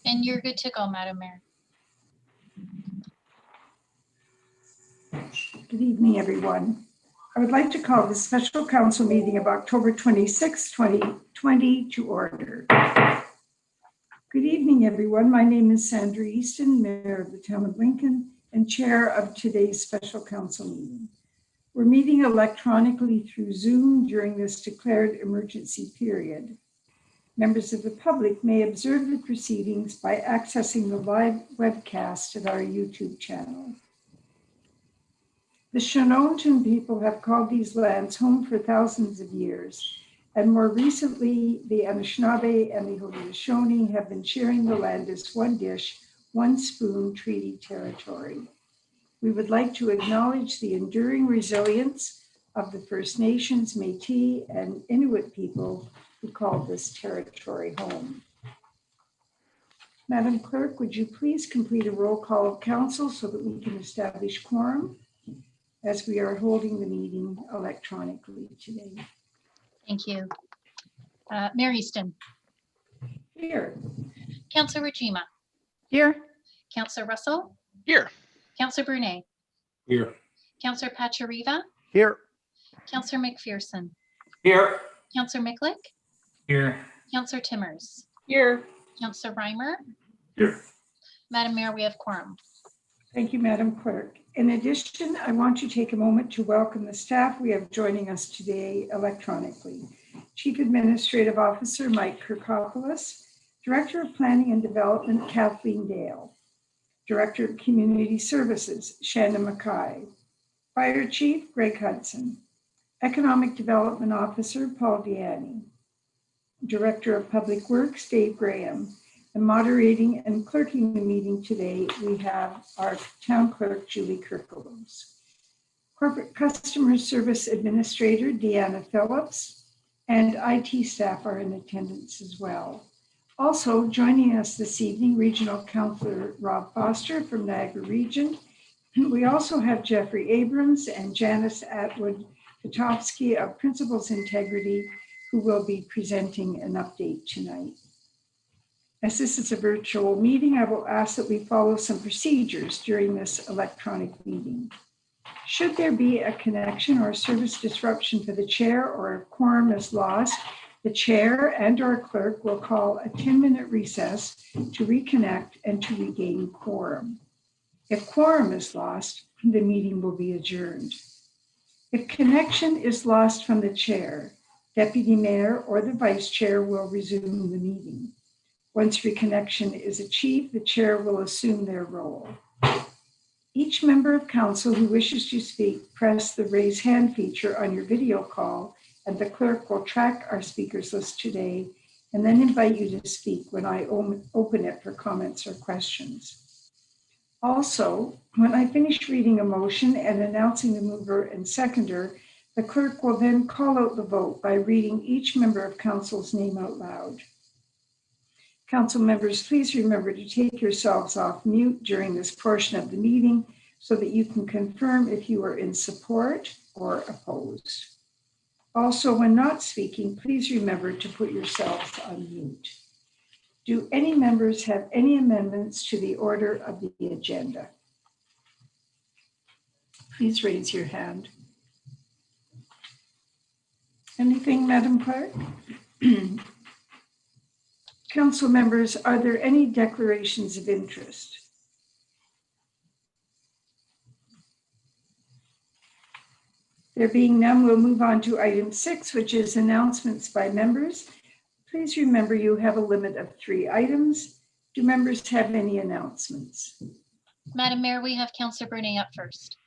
And you're good to go, Madam Mayor. Good evening, everyone. I would like to call the special council meeting of October 26, 2020 to order. Good evening, everyone. My name is Sandra Easton, Mayor of the Town of Lincoln and Chair of today's special council meeting. We're meeting electronically through Zoom during this declared emergency period. Members of the public may observe the proceedings by accessing the live webcast at our YouTube channel. The Shononton people have called these lands home for thousands of years, and more recently, the Anishinaabe and the Haudenosaunee have been sharing the land as one dish, one spoon treaty territory. We would like to acknowledge the enduring resilience of the First Nations, Métis, and Inuit people who call this territory home. Madam Clerk, would you please complete a roll call of council so that we can establish quorum as we are holding the meeting electronically today? Thank you. Mayor Easton. Here. Councillor Rajima. Here. Councillor Russell. Here. Councillor Brunet. Here. Councillor Pachariva. Here. Councillor McPherson. Here. Councillor Miklik. Here. Councillor Timmers. Here. Councillor Reimer. Here. Madam Mayor, we have quorum. Thank you, Madam Clerk. In addition, I want to take a moment to welcome the staff we have joining us today electronically. Chief Administrative Officer Mike Kirkopoulos, Director of Planning and Development Kathleen Dale, Director of Community Services Shannon Mackay, Fire Chief Greg Hudson, Economic Development Officer Paul Diani, Director of Public Works Dave Graham, and moderating and clerking the meeting today, we have our Town Clerk Julie Kirkowos, Corporate Customer Service Administrator Deanna Phillips, and IT staff are in attendance as well. Also joining us this evening, Regional Councillor Rob Foster from Niagara Region. We also have Jeffrey Abrams and Janice Atwood-Katofsky of Principals Integrity, who will be presenting an update tonight. As this is a virtual meeting, I will ask that we follow some procedures during this electronic meeting. Should there be a connection or service disruption for the chair or a quorum is lost, the chair and or clerk will call a 10-minute recess to reconnect and to regain quorum. If quorum is lost, the meeting will be adjourned. If connection is lost from the chair, Deputy Mayor or the Vice Chair will resume the meeting. Once reconnection is achieved, the chair will assume their role. Each member of council who wishes to speak, press the raise hand feature on your video call, and the clerk will track our speakers list today and then invite you to speak when I open it for comments or questions. Also, when I finish reading a motion and announcing the mover and seconder, the clerk will then call out the vote by reading each member of council's name out loud. Council members, please remember to take yourselves off mute during this portion of the meeting so that you can confirm if you are in support or opposed. Also, when not speaking, please remember to put yourselves on mute. Do any members have any amendments to the order of the agenda? Please raise your hand. Anything, Madam Clerk? Council members, are there any declarations of interest? There being none, we'll move on to item 6, which is announcements by members. Please remember you have a limit of 3 items. Do members have any announcements? Madam Mayor, we have Councillor Brunet up first.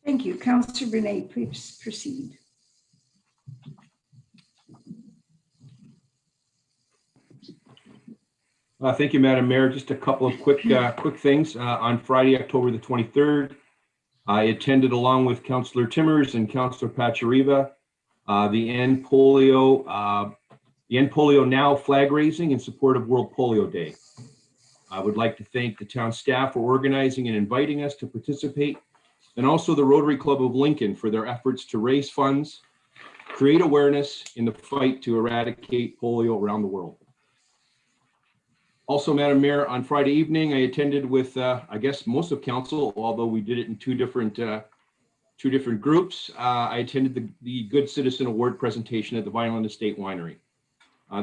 Thank you. Councillor Brunet, please proceed. Thank you, Madam Mayor. Just a couple of quick things. On Friday, October the 23rd, I attended along with Councillor Timmers and Councillor Pachariva the End Polio Now flag raising in support of World Polio Day. I would like to thank the town staff for organizing and inviting us to participate, and also the Rotary Club of Lincoln for their efforts to raise funds, create awareness in the fight to eradicate polio around the world. Also, Madam Mayor, on Friday evening, I attended with, I guess, most of council, although we did it in two different groups. I attended the Good Citizen Award presentation at the Vineland Estate Winery.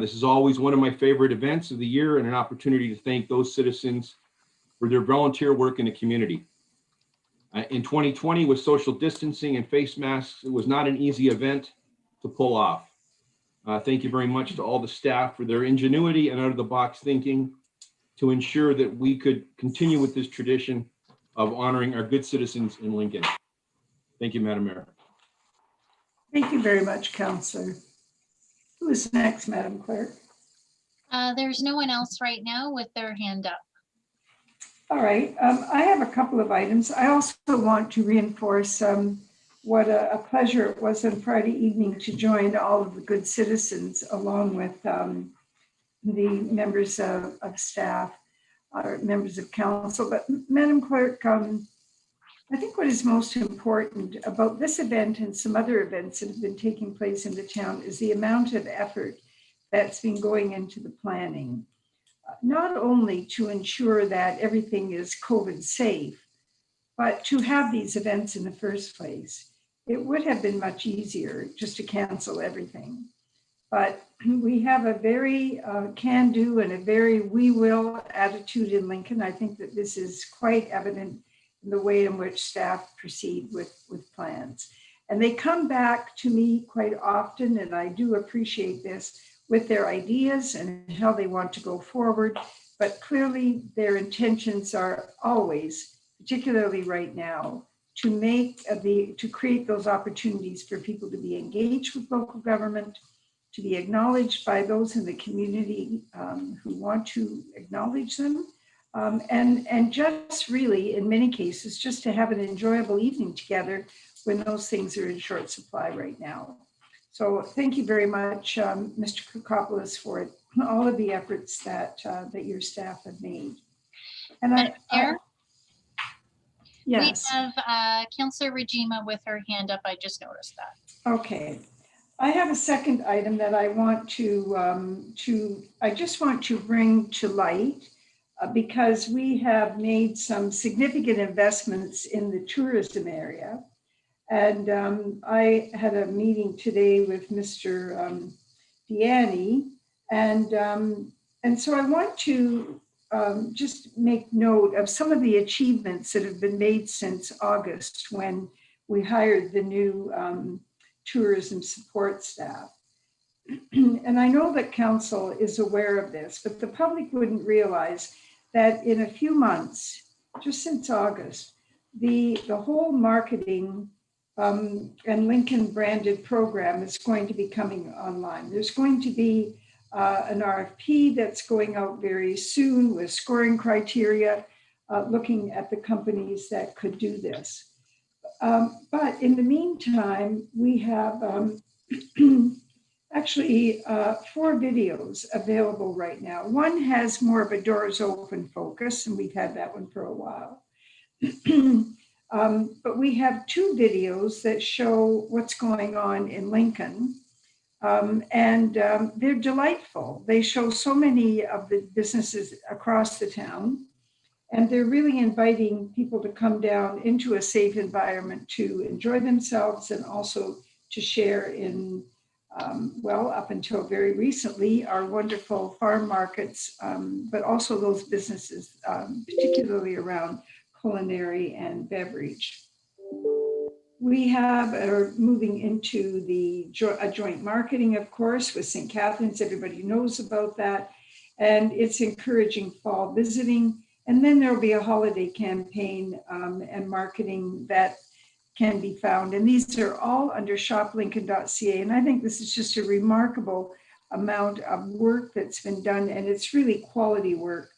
This is always one of my favorite events of the year and an opportunity to thank those citizens for their volunteer work in the community. In 2020, with social distancing and face masks, it was not an easy event to pull off. Thank you very much to all the staff for their ingenuity and out-of-the-box thinking to ensure that we could continue with this tradition of honoring our good citizens in Lincoln. Thank you, Madam Mayor. Thank you very much, Councillor. Who is next, Madam Clerk? There's no one else right now with their hand up. All right, I have a couple of items. I also want to reinforce what a pleasure it was on Friday evening to join all of the good citizens along with the members of staff or members of council. But Madam Clerk, I think what is most important about this event and some other events that have been taking place in the town is the amount of effort that's been going into the planning. Not only to ensure that everything is COVID safe, but to have these events in the first place. It would have been much easier just to cancel everything. But we have a very can-do and a very we will attitude in Lincoln. I think that this is quite evident in the way in which staff proceed with plans. And they come back to me quite often, and I do appreciate this, with their ideas and how they want to go forward. But clearly their intentions are always, particularly right now, to create those opportunities for people to be engaged with local government, to be acknowledged by those in the community who want to acknowledge them, and just really, in many cases, just to have an enjoyable evening together when those things are in short supply right now. So thank you very much, Mr. Koukopoulos, for all of the efforts that your staff have made. And yes. We have Councillor Regima with her hand up. I just noticed that. Okay. I have a second item that I want I just want to bring to light because we have made some significant investments in the tourism area. And I had a meeting today with Mr. Deanny, and so I want to just make note of some of the achievements that have been made since August when we hired the new tourism support staff. And I know that council is aware of this, but the public wouldn't realize that in a few months, just since August, the whole marketing and Lincoln branded program is going to be coming online. There's going to be an RFP that's going out very soon with scoring criteria, looking at the companies that could do this. But in the meantime, we have actually 4 videos available right now. One has more of a doors open focus, and we've had that one for a while. But we have 2 videos that show what's going on in Lincoln. And they're delightful. They show so many of the businesses across the town. And they're really inviting people to come down into a safe environment to enjoy themselves and also to share in, well, up until very recently, our wonderful farm markets, but also those businesses, particularly around culinary and beverage. We are moving into a joint marketing, of course, with St. Catharines. Everybody knows about that. And it's encouraging fall visiting. And then there'll be a holiday campaign and marketing that can be found. And these are all under shoplincoln.ca. And I think this is just a remarkable amount of work that's been done. And it's really quality work.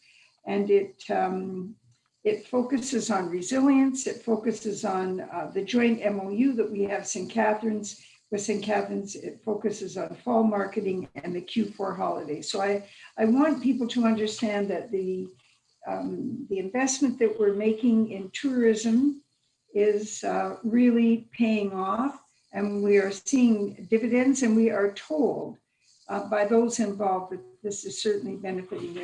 And it focuses on resilience. It focuses on the joint MOU that we have St. Catharines. With St. Catharines, it focuses on fall marketing and the Q4 holiday. So I want people to understand that the investment that we're making in tourism is really paying off, and we are seeing dividends, and we are told by those involved that this is certainly benefiting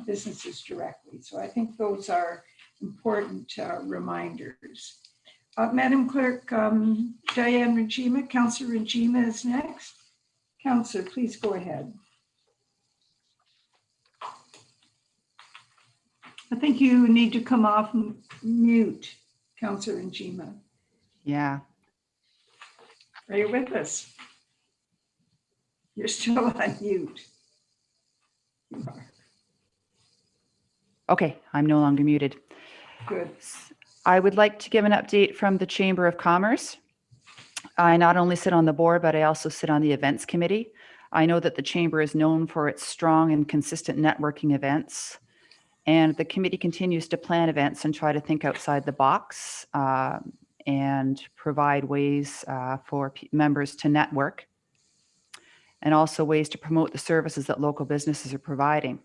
businesses directly. So I think those are important reminders. Madam Clerk, Diane Regima, Councillor Regima is next. Councillor, please go ahead. I think you need to come off mute, Councillor Regima. Yeah. Are you with us? You're still on mute. You are. Okay, I'm no longer muted. Good. I would like to give an update from the Chamber of Commerce. I not only sit on the board, but I also sit on the events committee. I know that the Chamber is known for its strong and consistent networking events, and the committee continues to plan events and try to think outside the box and provide ways for members to network, and also ways to promote the services that local businesses are providing.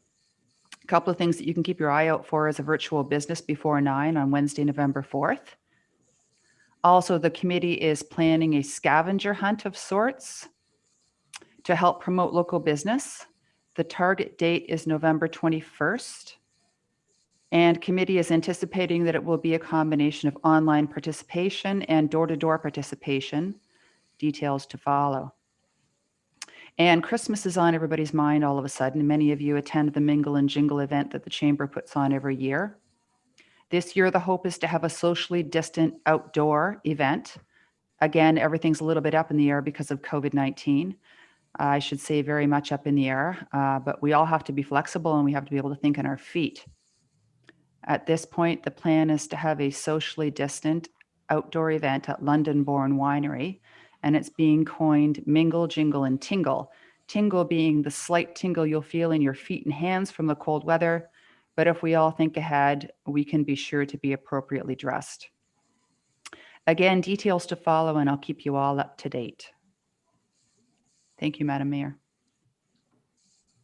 A couple of things that you can keep your eye out for is a virtual business before 9 on Wednesday, November 4th. Also, the committee is planning a scavenger hunt of sorts to help promote local business. The target date is November 21st. And committee is anticipating that it will be a combination of online participation and door-to-door participation. Details to follow. And Christmas is on everybody's mind all of a sudden. Many of you attend the Mingle and Jingle event that the Chamber puts on every year. This year, the hope is to have a socially distant outdoor event. Again, everything's a little bit up in the air because of COVID-19. I should say very much up in the air, but we all have to be flexible and we have to be able to think on our feet. At this point, the plan is to have a socially distant outdoor event at London-born Winery, and it's being coined Mingle, Jingle, and Tingle. Tingle being the slight tingle you'll feel in your feet and hands from the cold weather, but if we all think ahead, we can be sure to be appropriately dressed. Again, details to follow, and I'll keep you all up to date. Thank you, Madam Mayor.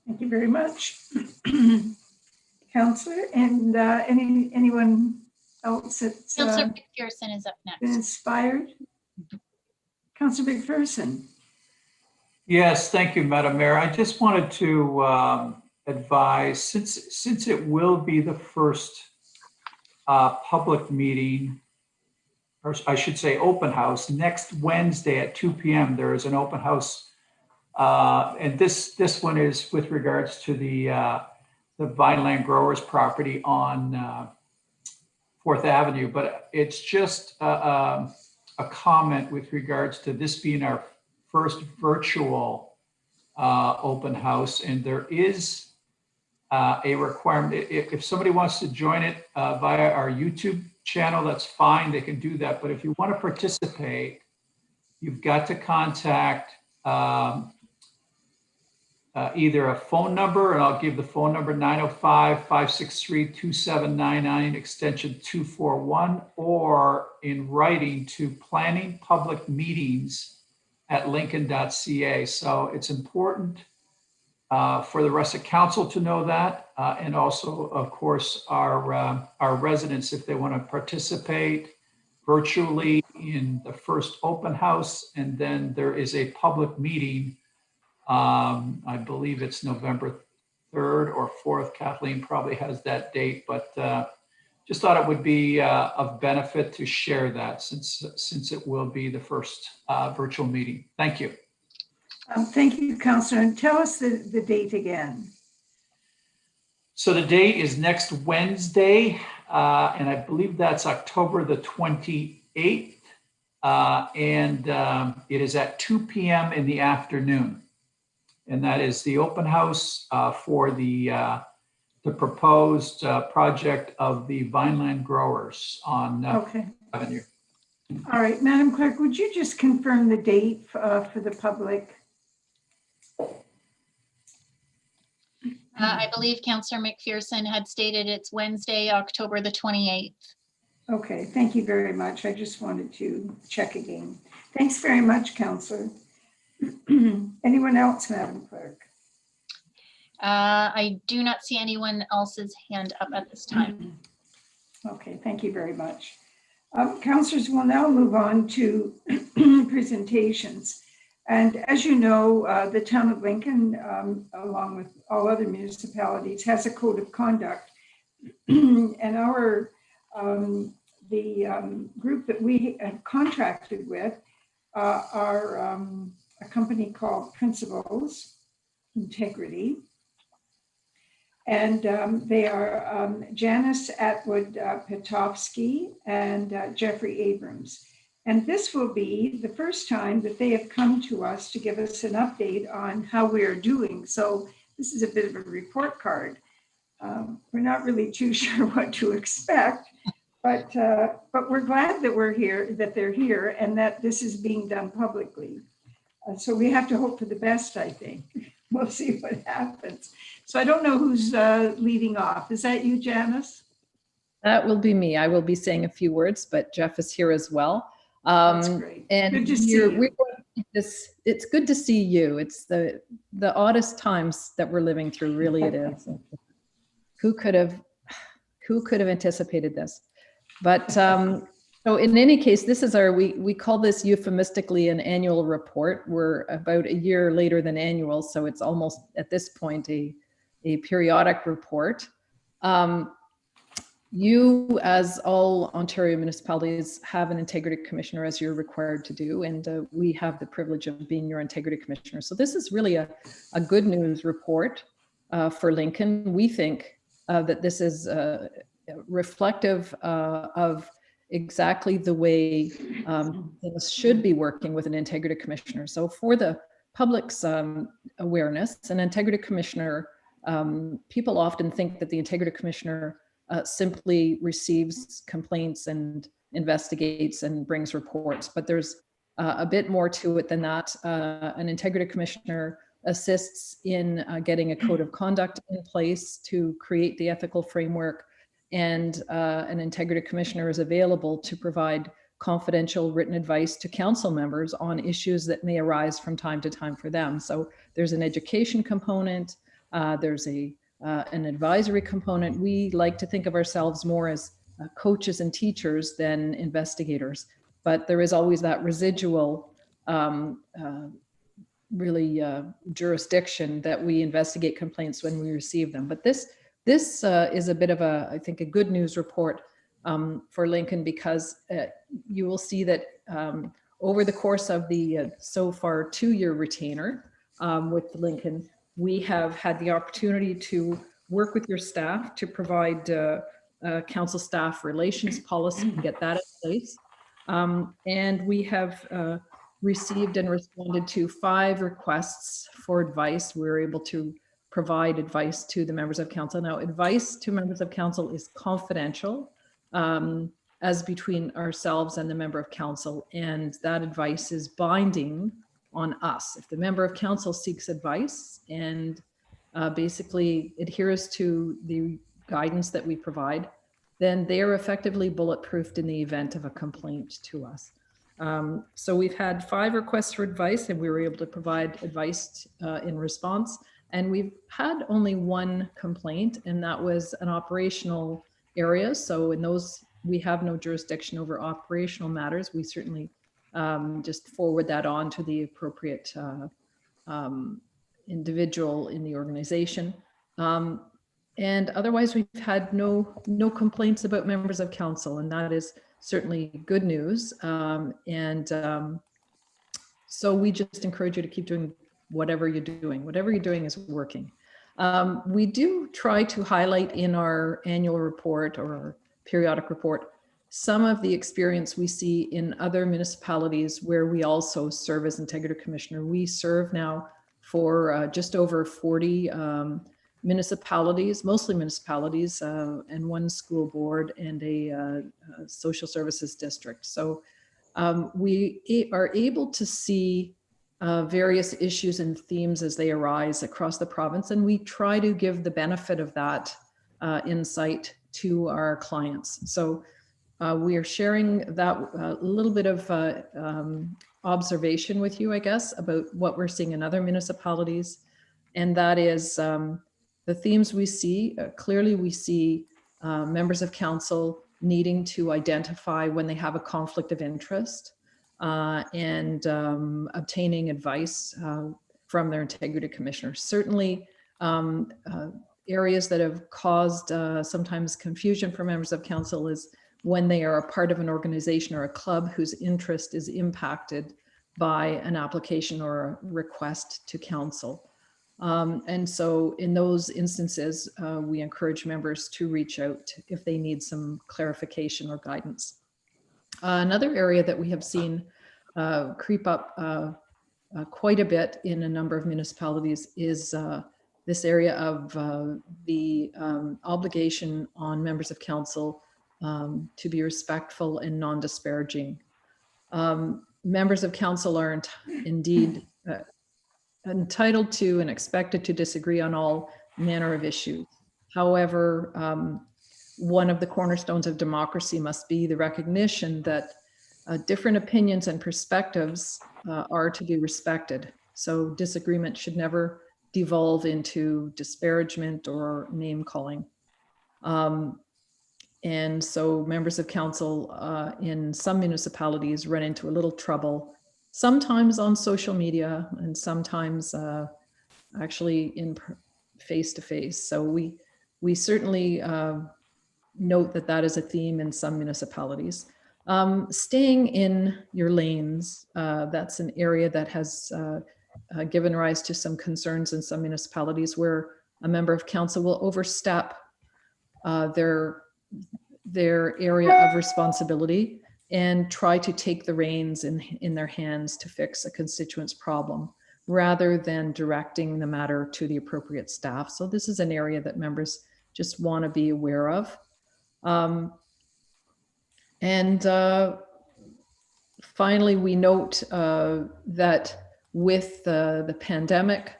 Thank you very much. Councillor, and anyone else that's Councillor McPherson is up been next. inspired? Councillor McPherson. Yes, thank you, Madam Mayor. I just wanted to advise, since it will be the first public meeting, or I should say open house, next Wednesday at 2 p.m. there is an open house. And this one is with regards to the Vineland Growers property on 4th Avenue, but it's just a comment with regards to this being our first virtual open house, and there is a requirement. If somebody wants to join it via our YouTube channel, that's fine, they can do that. But if you want to participate, you've got to contact either a phone number, and I'll give the phone number 905-563-2799, extension 241, or in writing to planningpublicmeetings@lincoln.ca. So it's important for the rest of council to know that, and also, of course, our residents, if they want to participate virtually in the first open house, and then there is a public meeting. I believe it's November 3rd or 4th. Kathleen probably has that date, but just thought it would be of benefit to share that since it will be the first virtual meeting. Thank you. Thank you, Councillor. And tell us the date again. So the date is next Wednesday, and I believe that's October the 28th, and it is at 2 p.m. in the afternoon. And that is the open house for the proposed project of the Vineland Growers on Okay. Avenue. All right, Madam Clerk, would you just confirm the date for the public? I believe Councillor McPherson had stated it's Wednesday, October the 28th. Okay, thank you very much. I just wanted to check again. Thanks very much, Councillor. Anyone else, Madam Clerk? I do not see anyone else's hand up at this time. Okay, thank you very much. Councillors, we'll now move on to presentations. And as you know, the town of Lincoln, along with all other municipalities, has a code of conduct. And the group that we have contracted with are a company called Principles Integrity. And they are Janice Atwood Petofsky and Jeffrey Abrams. And this will be the first time that they have come to us to give us an update on how we are doing. So this is a bit of a report card. We're not really too sure what to expect, but we're glad that we're here, that they're here, and that this is being done publicly. So we have to hope for the best, I think. We'll see what happens. So I don't know who's leading off. Is that you, Janice? That will be me. I will be saying a few words, but Jeff is here as well. That's great. And Good to see you. it's good to see you. It's the oddest times that we're living through. Really, it is. Who could have anticipated this? But so in any case, this is we call this euphemistically an annual report. We're about a year later than annual, so it's almost at this point a periodic report. You, as all Ontario municipalities, have an integrity commissioner, as you're required to do, and we have the privilege of being your integrity commissioner. So this is really a good news report for Lincoln. We think that this is reflective of exactly the way things should be working with an integrity commissioner. So for the public's awareness, an integrity commissioner, people often think that the integrity commissioner simply receives complaints and investigates and brings reports, but there's a bit more to it than that. An integrity commissioner assists in getting a code of conduct in place to create the ethical framework, and an integrity commissioner is available to provide confidential written advice to council members on issues that may arise from time to time for them. So there's an education component, there's an advisory component. We like to think of ourselves more as coaches and teachers than investigators, but there is always that residual jurisdiction that we investigate complaints when we receive them. But this is a bit of I think, a good news report for Lincoln, because you will see that over the course of the so far 2-year retainer with Lincoln, we have had the opportunity to work with your staff to provide council staff relations policy and get that in place. And we have received and responded to 5 requests for advice. We were able to provide advice to the members of council. Now, advice to members of council is confidential, as between ourselves and the member of council, and that advice is binding on us. If the member of council seeks advice and basically adheres to the guidance that we provide, then they are effectively bulletproofed in the event of a complaint to us. So we've had 5 requests for advice, and we were able to provide advice in response. And we've had only 1 complaint, and that was an operational area. So in those, we have no jurisdiction over operational matters. We certainly just forward that on to the appropriate individual in the organization. And otherwise, we've had no complaints about members of council, and that is certainly good news. So we just encourage you to keep doing whatever you're doing. Whatever you're doing is working. We do try to highlight in our annual report or our periodic report some of the experience we see in other municipalities where we also serve as integrity commissioner. We serve now for just over 40 municipalities, mostly municipalities, and 1 school board and a social services district. So we are able to see various issues and themes as they arise across the province, and we try to give the benefit of that insight to our clients. So we are sharing that little bit of observation with you, I guess, about what we're seeing in other municipalities. And that is the themes we see. Clearly, we see members of council needing to identify when they have a conflict of interest. and obtaining advice from their integrity commissioner. Certainly, areas that have caused sometimes confusion for members of council is when they are a part of an organization or a club whose interest is impacted by an application or a request to council. And so in those instances, we encourage members to reach out if they need some clarification or guidance. Another area that we have seen creep up quite a bit in a number of municipalities is this area of the obligation on members of council to be respectful and non-disparaging. Members of council are indeed entitled to and expected to disagree on all manner of issues. However, one of the cornerstones of democracy must be the recognition that different opinions and perspectives are to be respected. So disagreement should never devolve into disparagement or name calling. And so members of council in some municipalities run into a little trouble, sometimes on social media and sometimes actually in face-to-face. So we certainly note that that is a theme in some municipalities. Staying in your lanes, that's an area that has given rise to some concerns in some municipalities where a member of council will overstep their area of responsibility and try to take the reins in their hands to fix a constituent's problem rather than directing the matter to the appropriate staff. So this is an area that members just want to be aware of. Finally, we note that with the pandemic,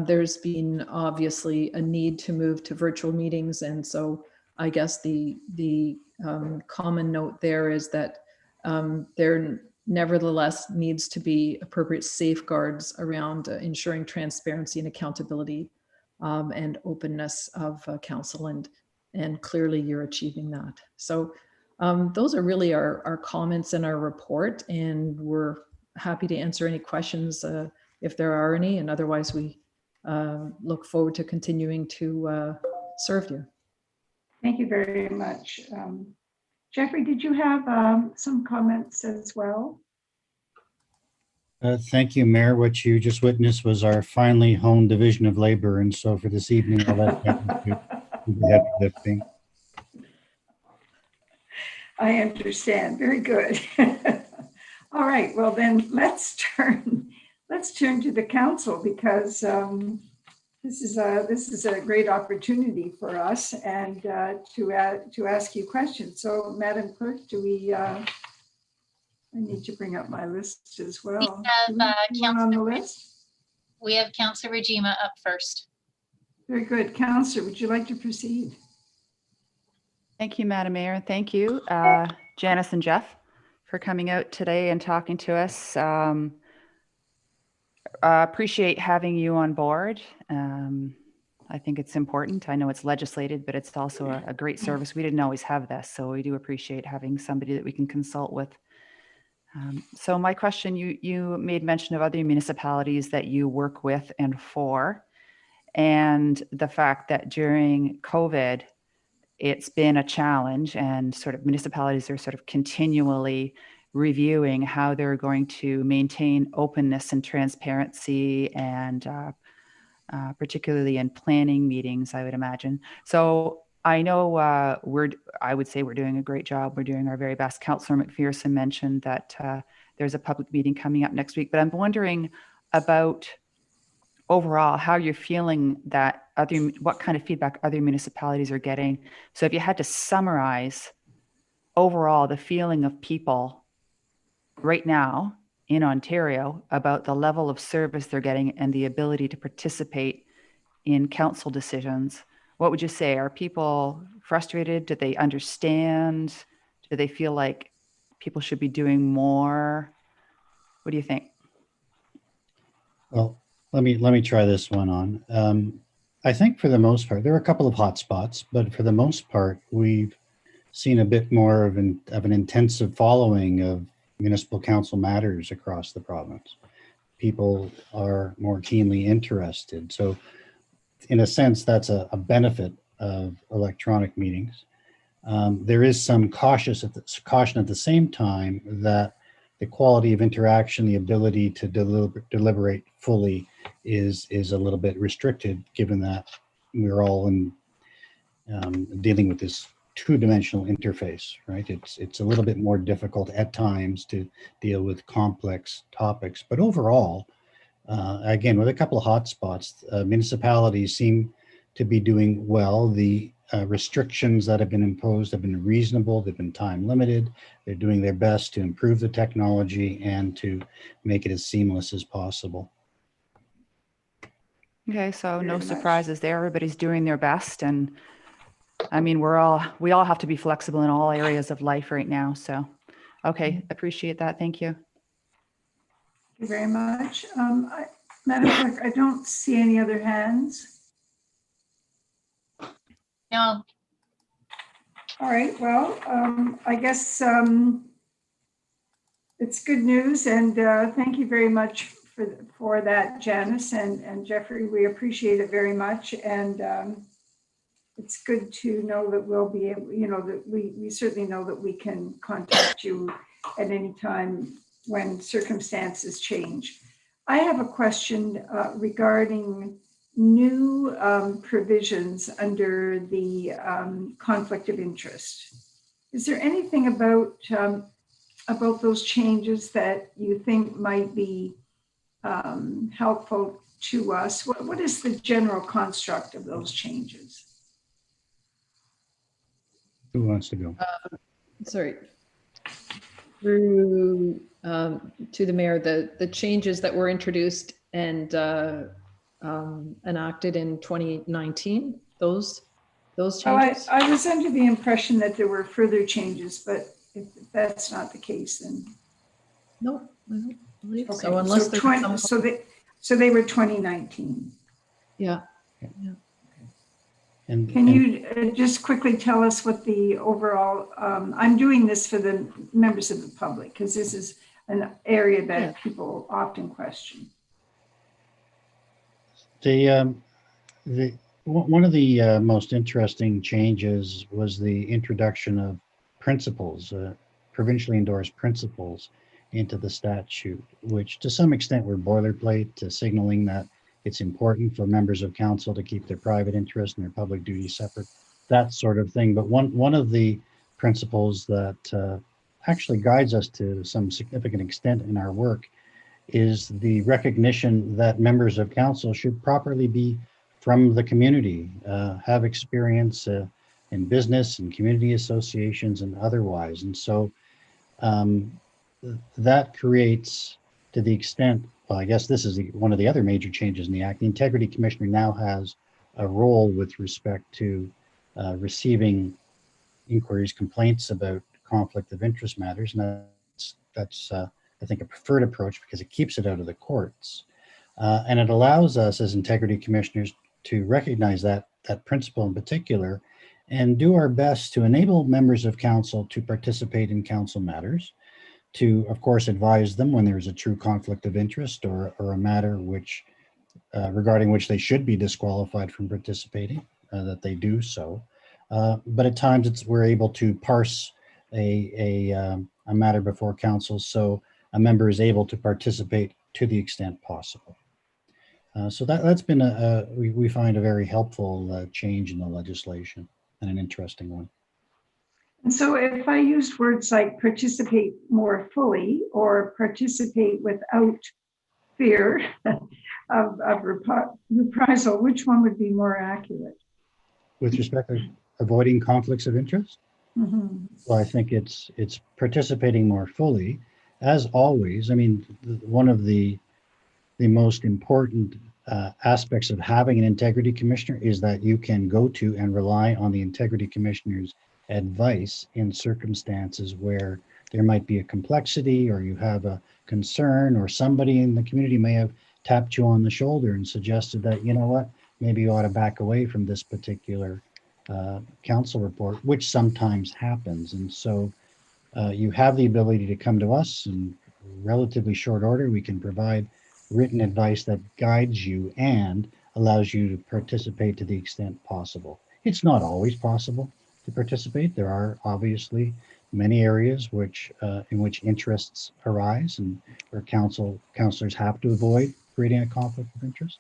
there's been obviously a need to move to virtual meetings. And so I guess the common note there is that there nevertheless needs to be appropriate safeguards around ensuring transparency and accountability and openness of council, and clearly you're achieving that. So those are really our comments in our report, and we're happy to answer any questions if there are any, and otherwise we look forward to continuing to serve you. Thank you very much. Jeffrey, did you have some comments as well? Thank you, Mayor. What you just witnessed was our finely honed division of labor. And so for this evening, I'll let Kevin do the heavy lifting. I understand. Very good. All right. Well, then let's turn to the council, because this is a great opportunity for us and to ask you questions. So, Madam Clerk, I need to bring up my list as well. We have Anyone on the list? We have Councillor Rajima up first. Very good. Councillor, would you like to proceed? Thank you, Madam Mayor. Thank you, Janice and Jeff, for coming out today and talking to us. Appreciate having you on board. I think it's important. I know it's legislated, but it's also a great service. We didn't always have this, so we do appreciate having somebody that we can consult with. So my question, you made mention of other municipalities that you work with and for, and the fact that during COVID, it's been a challenge, and sort of municipalities are sort of continually reviewing how they're going to maintain openness and transparency, and particularly in planning meetings, I would imagine. So I know I would say we're doing a great job. We're doing our very best. Councillor McPherson mentioned that there's a public meeting coming up next week, but I'm wondering about overall how you're feeling that what kind of feedback other municipalities are getting. So if you had to summarize overall the feeling of people right now in Ontario about the level of service they're getting and the ability to participate in council decisions, what would you say? Are people frustrated? Do they understand? Do they feel like people should be doing more? What do you think? Well, let me try this one on. I think for the most part, there are a couple of hot spots, but for the most part, we've seen a bit more of an intensive following of municipal council matters across the province. People are more keenly interested. So in a sense, that's a benefit of electronic meetings. There is some caution at the same time that the quality of interaction, the ability to deliberate fully is a little bit restricted, given that we're all dealing with this two-dimensional interface, right? It's a little bit more difficult at times to deal with complex topics, but overall, again, with a couple of hotspots, municipalities seem to be doing well. The restrictions that have been imposed have been reasonable. They've been time limited. They're doing their best to improve the technology and to make it as seamless as possible. Okay, so no Very much. surprises there. Everybody's doing their best, and I mean, we all have to be flexible in all areas of life right now. So, okay, appreciate that. Thank you. Thank you very much. Madam Clerk, I don't see any other hands. No, All right, well, I guess it's good news, and thank you very much for that, Janice and Jeffrey. We appreciate it very much, and it's good to know that we'll be able, that we certainly know that we can contact you at any time when circumstances change. I have a question regarding new provisions under the conflict of interest. Is there anything about those changes that you think might be helpful to us? What is the general construct of those changes? Who wants to go? Sorry. Through to the mayor, the changes that were introduced and enacted in 2019, those changes? I was under the impression that there were further changes, but if that's not the case, then. No, I don't believe Okay, so, unless so there's 20 some. so they were 2019. Yeah. And Can you just quickly tell us what the overall, I'm doing this for the members of the public, because this is an area that Yeah. people often question. One of the most interesting changes was the introduction of principles, provincially endorsed principles into the statute, which to some extent were boilerplate, signaling that it's important for members of council to keep their private interest and their public duty separate, that sort of thing. But one of the principles that actually guides us to some significant extent in our work is the recognition that members of council should properly be from the community, have experience in business and community associations and otherwise. And so that creates, to the extent, well, I guess this is one of the other major changes in the Act. The Integrity Commissioner now has a role with respect to receiving inquiries, complaints about conflict of interest matters. And that's I think, a preferred approach because it keeps it out of the courts. And it allows us as Integrity Commissioners to recognize that principle in particular and do our best to enable members of council to participate in council matters, to, of course, advise them when there's a true conflict of interest or a matter which regarding which they should be disqualified from participating, that they do so. But at times we're able to parse a matter before council so a member is able to participate to the extent possible. So that's been we find a very helpful change in the legislation and an interesting one. And so if I used words like participate more fully or participate without fear of reprisal, which one would be more accurate? With respect to avoiding conflicts of interest? Mm-hmm. Well, I think it's participating more fully. As always, I mean, one of the most important aspects of having an integrity commissioner is that you can go to and rely on the integrity commissioner's advice in circumstances where there might be a complexity or you have a concern or somebody in the community may have tapped you on the shoulder and suggested that, you know what, maybe you ought to back away from this particular council report, which sometimes happens. And so you have the ability to come to us in relatively short order. We can provide written advice that guides you and allows you to participate to the extent possible. It's not always possible to participate. There are obviously many areas in which interests arise and where counselors have to avoid creating a conflict of interest.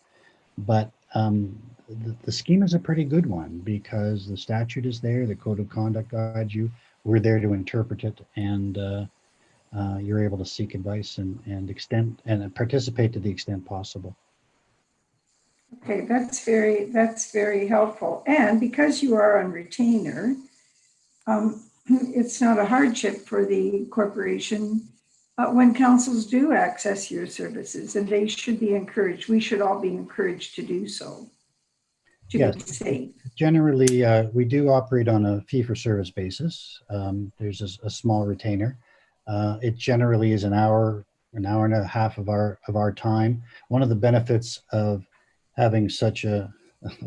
But the scheme is a pretty good one because the statute is there, the code of conduct guides you. We're there to interpret it, and you're able to seek advice and extend and participate to the extent possible. Okay, that's very helpful. And because you are on retainer, it's not a hardship for the corporation when councils do access your services, and they should be encouraged. We should all be encouraged to do so, to Yes. be safe. Generally, we do operate on a fee-for-service basis. There's a small retainer. It generally is an hour and a half of our time. One of the benefits of having such a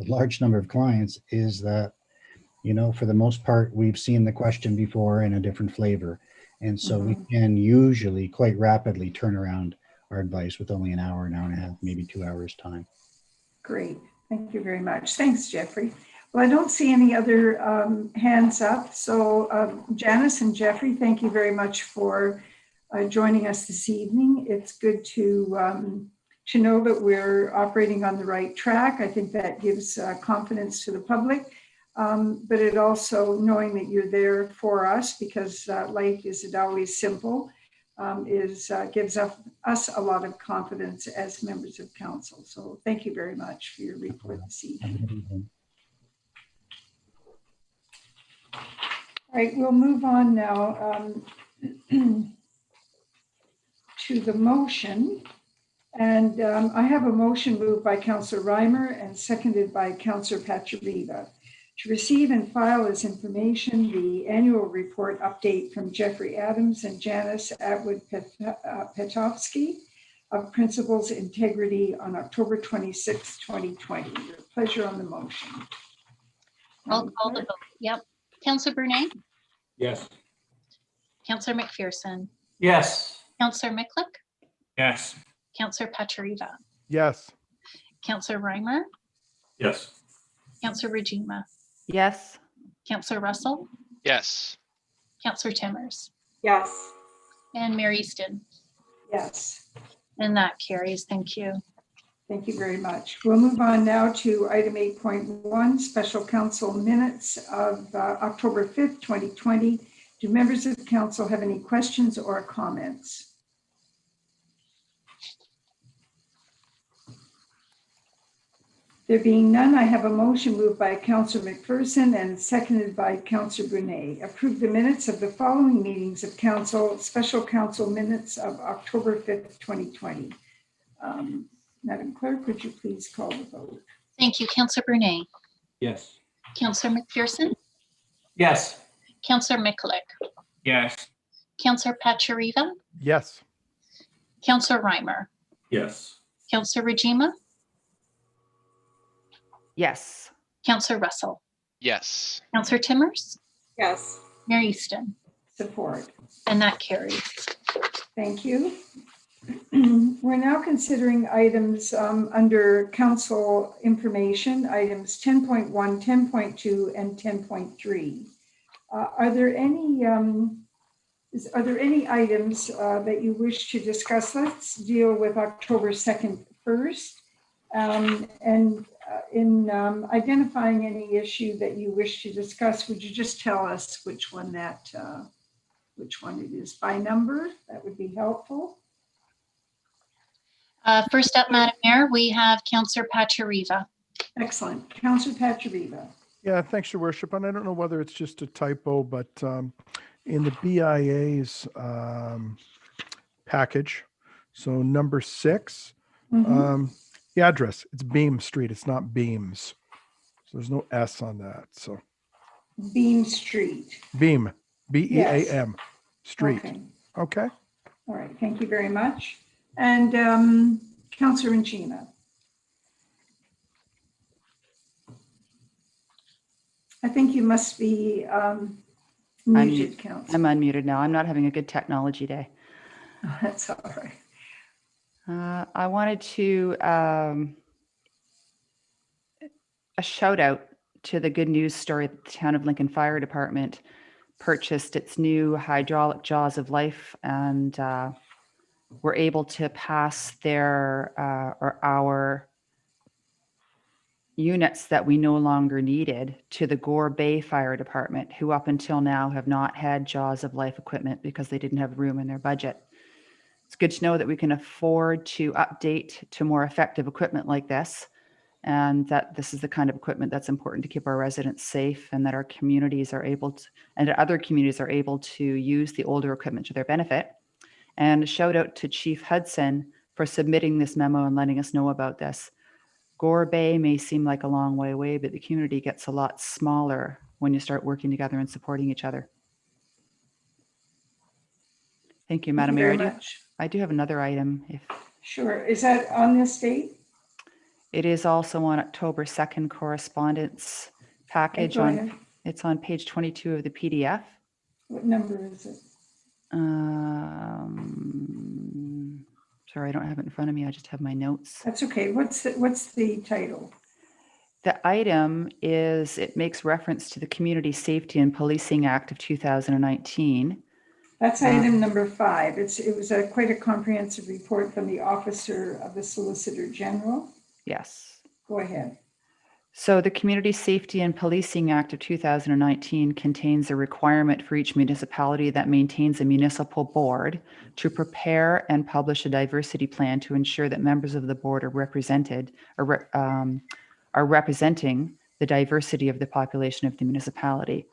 large number of clients is that, for the most part, we've seen the question before in a different flavor. And so we can usually quite rapidly turn around our advice with only an hour and a half, maybe 2 hours time. Great. Thank you very much. Thanks, Jeffrey. Well, I don't see any other hands up. So Janice and Jeffrey, thank you very much for joining us this evening. It's good to know that we're operating on the right track. I think that gives confidence to the public, but it also, knowing that you're there for us, because life isn't always simple, gives us a lot of confidence as members of council. So thank you very much for your report this evening. All right, we'll move on now to the motion. And I have a motion moved by Councillor Reimer and seconded by Councillor Pachuriva to receive and file as information the annual report update from Jeffrey Adams and Janice Atwood-Petovsky of Principles Integrity on October 26, 2020. Your pleasure on the motion. I'll call the vote. Yep. Councillor Brunei, Yes. Councillor McPherson, Yes. Councillor Miklik, Yes. Councillor Pachuriva, Yes. Councillor Reimer, Yes. Councillor Regima, Yes. Councillor Russell, Yes. Councillor Timmers, Yes. and Mayor Easton. Yes. And that carries. Thank you. Thank you very much. We'll move on now to item 8.1, Special Council Minutes of October 5th, 2020. Do members of the council have any questions or comments? There being none, I have a motion moved by Councillor McPherson and seconded by Councillor Brunei. Approve the minutes of the following meetings of council, Special Council Minutes of October 5th, 2020. Madam Clerk, would you please call the vote? Thank you. Councillor Brunei, Yes. Councillor McPherson, Yes. Councillor Miklik, Yes. Councillor Pachuriva, Yes. Councillor Reimer, Yes. Councillor Regima, Yes. Councillor Russell, Yes. Councillor Timmers, Yes. Mayor Easton, Support. and that carries. Thank you. We're now considering items under council information, items 10.1, 10.2, and 10.3. Are there any items that you wish to discuss? Let's deal with October 2nd first. In identifying any issue that you wish to discuss, would you just tell us which one it is by number? That would be helpful. First up, Madam Mayor, we have Councillor Pachuriva. Excellent. Councillor Pachuriva. Yeah, thanks, Your Worship. And I don't know whether it's just a typo, but in the BIA's package, so number 6, the address, it's Beam Street. It's not Beams. So there's no S on that. So Beam Street. Beam, B-E-A-M, Street. Okay. Okay. All right. Thank you very much. And Councillor Regina. I think you must be Muted, Council. I'm unmuted now. I'm not having a good technology day. That's all right. I wanted to a shout out to the good news story that the Town of Lincoln Fire Department purchased its new hydraulic Jaws of Life, and were able to pass their or our units that we no longer needed to the Gore Bay Fire Department, who up until now have not had Jaws of Life equipment because they didn't have room in their budget. It's good to know that we can afford to update to more effective equipment like this, and that this is the kind of equipment that's important to keep our residents safe, and that our communities are able to, and other communities are able to use the older equipment to their benefit. And a shout out to Chief Hudson for submitting this memo and letting us know about this. Gore Bay may seem like a long way away, but the community gets a lot smaller when you start working together and supporting each other. Thank you, Madam Mayor. Thank you very much. I do have another item. If Sure. Is that on this date? it is also on October 2nd correspondence package Go on, ahead. it's on page 22 of the PDF. What number is it? Sorry, I don't have it in front of me. I just have my notes. That's okay. What's the title? The item is, it makes reference to the Community Safety and Policing Act of 2019. That's item number 5. It was quite a comprehensive report from the Officer of the Solicitor General. Yes. Go ahead. So the Community Safety and Policing Act of 2019 contains a requirement for each municipality that maintains a municipal board to prepare and publish a diversity plan to ensure that members of the board are represented or are representing the diversity of the population of the municipality.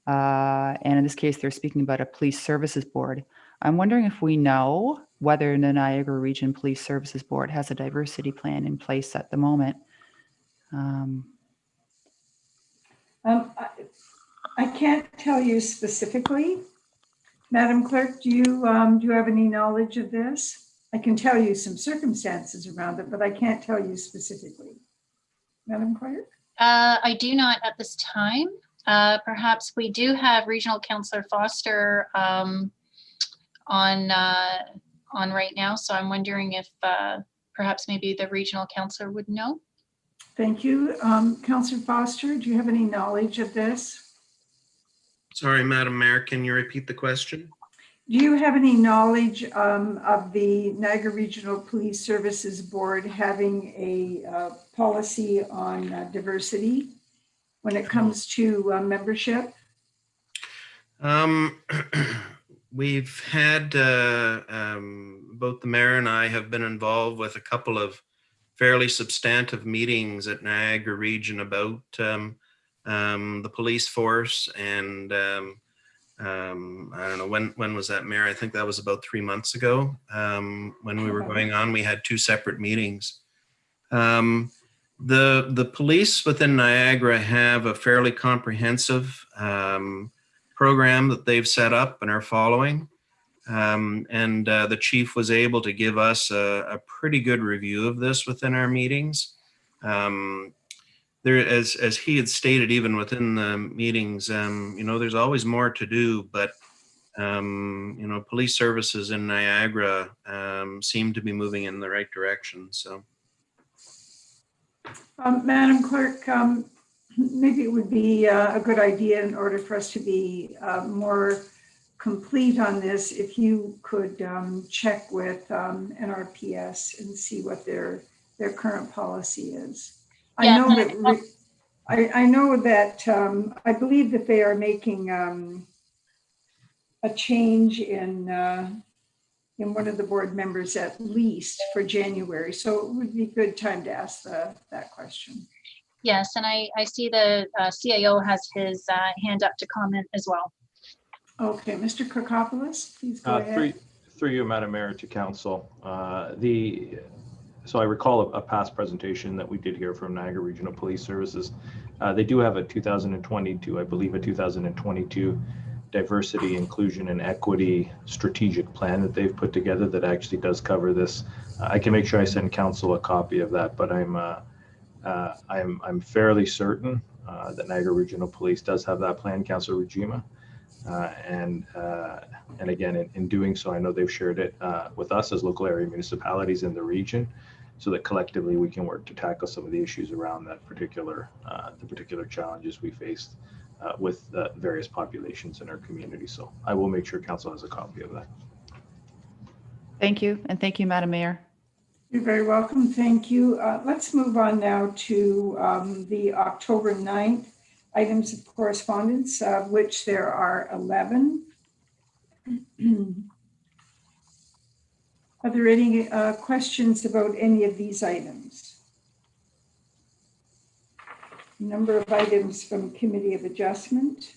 And in this case, they're speaking about a police services board. I'm wondering if we know whether the Niagara Region Police Services Board has a diversity plan in place at the moment. I can't tell you specifically. Madam Clerk, do you have any knowledge of this? I can tell you some circumstances around it, but I can't tell you specifically. Madam Clerk? I do not at this time. Perhaps we do have Regional Councillor Foster on right now, so I'm wondering if perhaps maybe the Regional Councillor would know. Thank you. Councillor Foster, do you have any knowledge of this? Sorry, Madam Mayor, can you repeat the question? Do you have any knowledge of the Niagara Regional Police Services Board having a policy on diversity when it comes to membership? We've had, both the mayor and I have been involved with a couple of fairly substantive meetings at Niagara Region about the police force, and I don't know, when was that, Mayor? I think that was about 3 months ago. When we were going on, we had 2 separate meetings. The police within Niagara have a fairly comprehensive program that they've set up and are following. And the chief was able to give us a pretty good review of this within our meetings. There, as he had stated, even within the meetings, you know, there's always more to do, but you know, police services in Niagara seem to be moving in the right direction. So, Madam Clerk, maybe it would be a good idea, in order for us to be more complete on this, if you could check with NRPS and see what their current policy is. I know that I believe that they are making a change in one of the board members, at least for January. So it would be a good time to ask that question. Yes, and I see the CAO has his hand up to comment as well. Okay, Mr. Kirkopoulos, please go ahead. Through you, Madam Mayor, to Council. So I recall a past presentation that we did here from Niagara Regional Police Services. They do have a 2022, I believe a 2022 diversity, inclusion, and equity strategic plan that they've put together that actually does cover this. I can make sure I send Council a copy of that, but I'm fairly certain that Niagara Regional Police does have that plan, Councillor Rajima. And again, in doing so, I know they've shared it with us as local area municipalities in the region, so that collectively we can work to tackle some of the issues around that particular, the particular challenges we faced with various populations in our community. So I will make sure council has a copy of that. Thank you. And thank you, Madam Mayor. You're very welcome. Thank you. Let's move on now to the October 9th items of correspondence, of which there are 11. Are there any questions about any of these items? Number of items from Committee of Adjustment.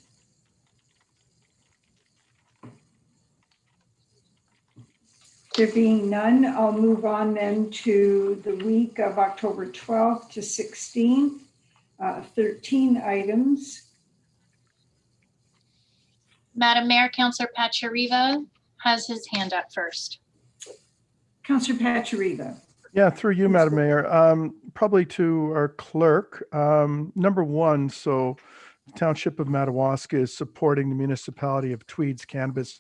There being none, I'll move on then to the week of October 12th to 16th, 13 items. Madam Mayor, Councillor Pachariva has his hand up first. Councillor Pachariva. Yeah, through you, Madam Mayor. Probably to our clerk. Number one, so the Township of Madawaska is supporting the municipality of Tweed's cannabis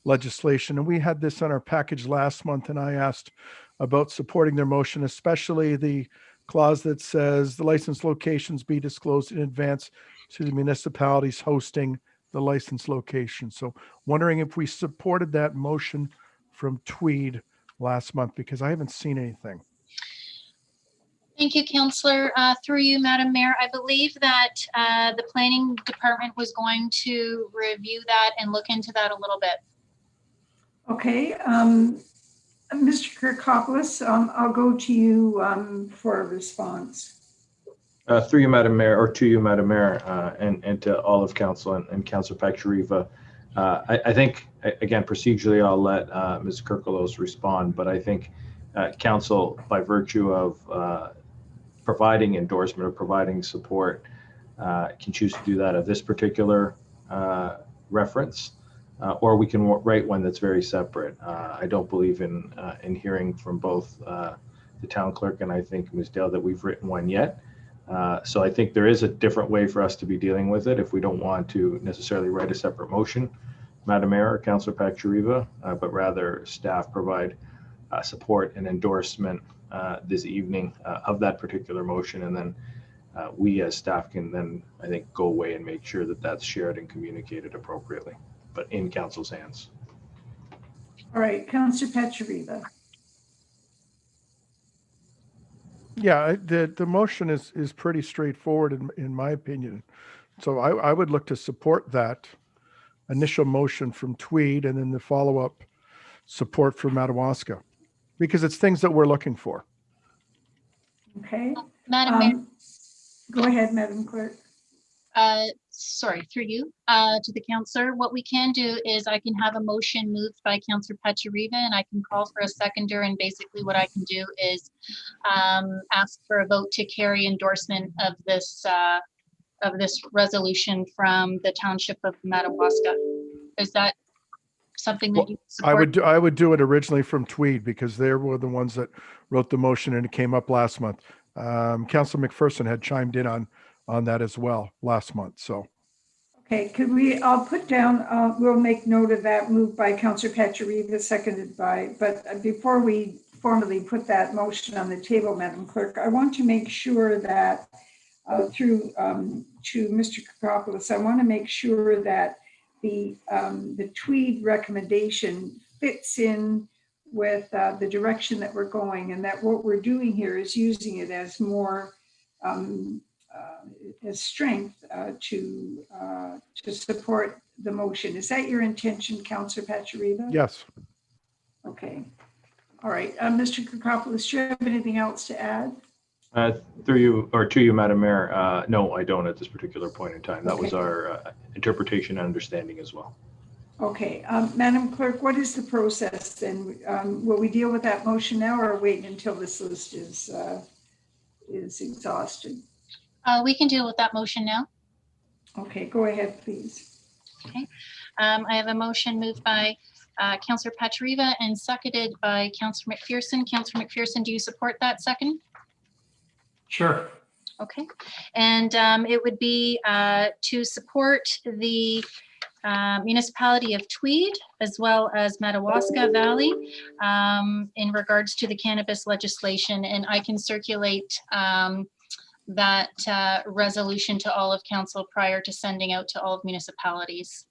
legislation. And we had this on our package last month, and I asked about supporting their motion, especially the clause that says the license locations be disclosed in advance to the municipalities hosting the license location. So wondering if we supported that motion from Tweed last month, because I haven't seen anything. Thank you, Councillor. Through you, Madam Mayor, I believe that the planning department was going to review that and look into that a little bit. Okay, Mr. Kirkopoulos, I'll go to you for a response. Through you, Madam Mayor, or to you, Madam Mayor, and to all of council and Councillor Pachariva. I think, again, procedurally, I'll let Ms. Kirkopoulos respond, but I think council, by virtue of providing endorsement or providing support, can choose to do that of this particular reference, or we can write one that's very separate. I don't believe in hearing from both the town clerk and I think Ms. Dale that we've written one yet. So I think there is a different way for us to be dealing with it if we don't want to necessarily write a separate motion, Madam Mayor or Councillor Pachariva, but rather staff provide support and endorsement this evening of that particular motion. And then we as staff can then, I think, go away and make sure that that's shared and communicated appropriately, but in council's hands. All right, Councillor Pachariva. Yeah, the motion is pretty straightforward in my opinion. So I would look to support that initial motion from Tweed and then the follow-up support for Madawaska, because it's things that we're looking for. Okay. Madam Mayor, Go ahead, Madam Clerk. sorry, through you, to the councillor, what we can do is I can have a motion moved by Councillor Pachariva and I can call for a seconder, and basically what I can do is ask for a vote to carry endorsement of this resolution from the Township of Madawaska. Is that something that you support? I would do it originally from Tweed because they were the ones that wrote the motion and it came up last month. Councilor McPherson had chimed in on that as well last month. So, okay, could we? I'll put down. We'll make note of that. Moved by Councillor Pachariva, seconded by. But before we formally put that motion on the table, Madam Clerk, I want to make sure that through to Mr. Kirkopoulos, I want to make sure that the Tweed recommendation fits in with the direction that we're going, and that what we're doing here is using it as more as strength to support the motion. Is that your intention, Councillor Pachariva? yes. Okay. All right. Mr. Kirkopoulos, do you have anything else to add? Through you or to you, Madam Mayor, no, I don't at this particular point in time. That was Okay. our interpretation and understanding as well. Okay, Madam Clerk, what is the process then? Will we deal with that motion now or wait until this list is exhausted? We can deal with that motion now. Okay, go ahead, please. Okay. I have a motion moved by Councillor Pachariva and seconded by Councillor McPherson. Councillor McPherson, do you support that second? Sure. Okay. And it would be to support the municipality of Tweed, as well as Madawaska Valley, in regards to the cannabis legislation. And I can circulate that resolution to all of council prior to sending out to all of municipalities.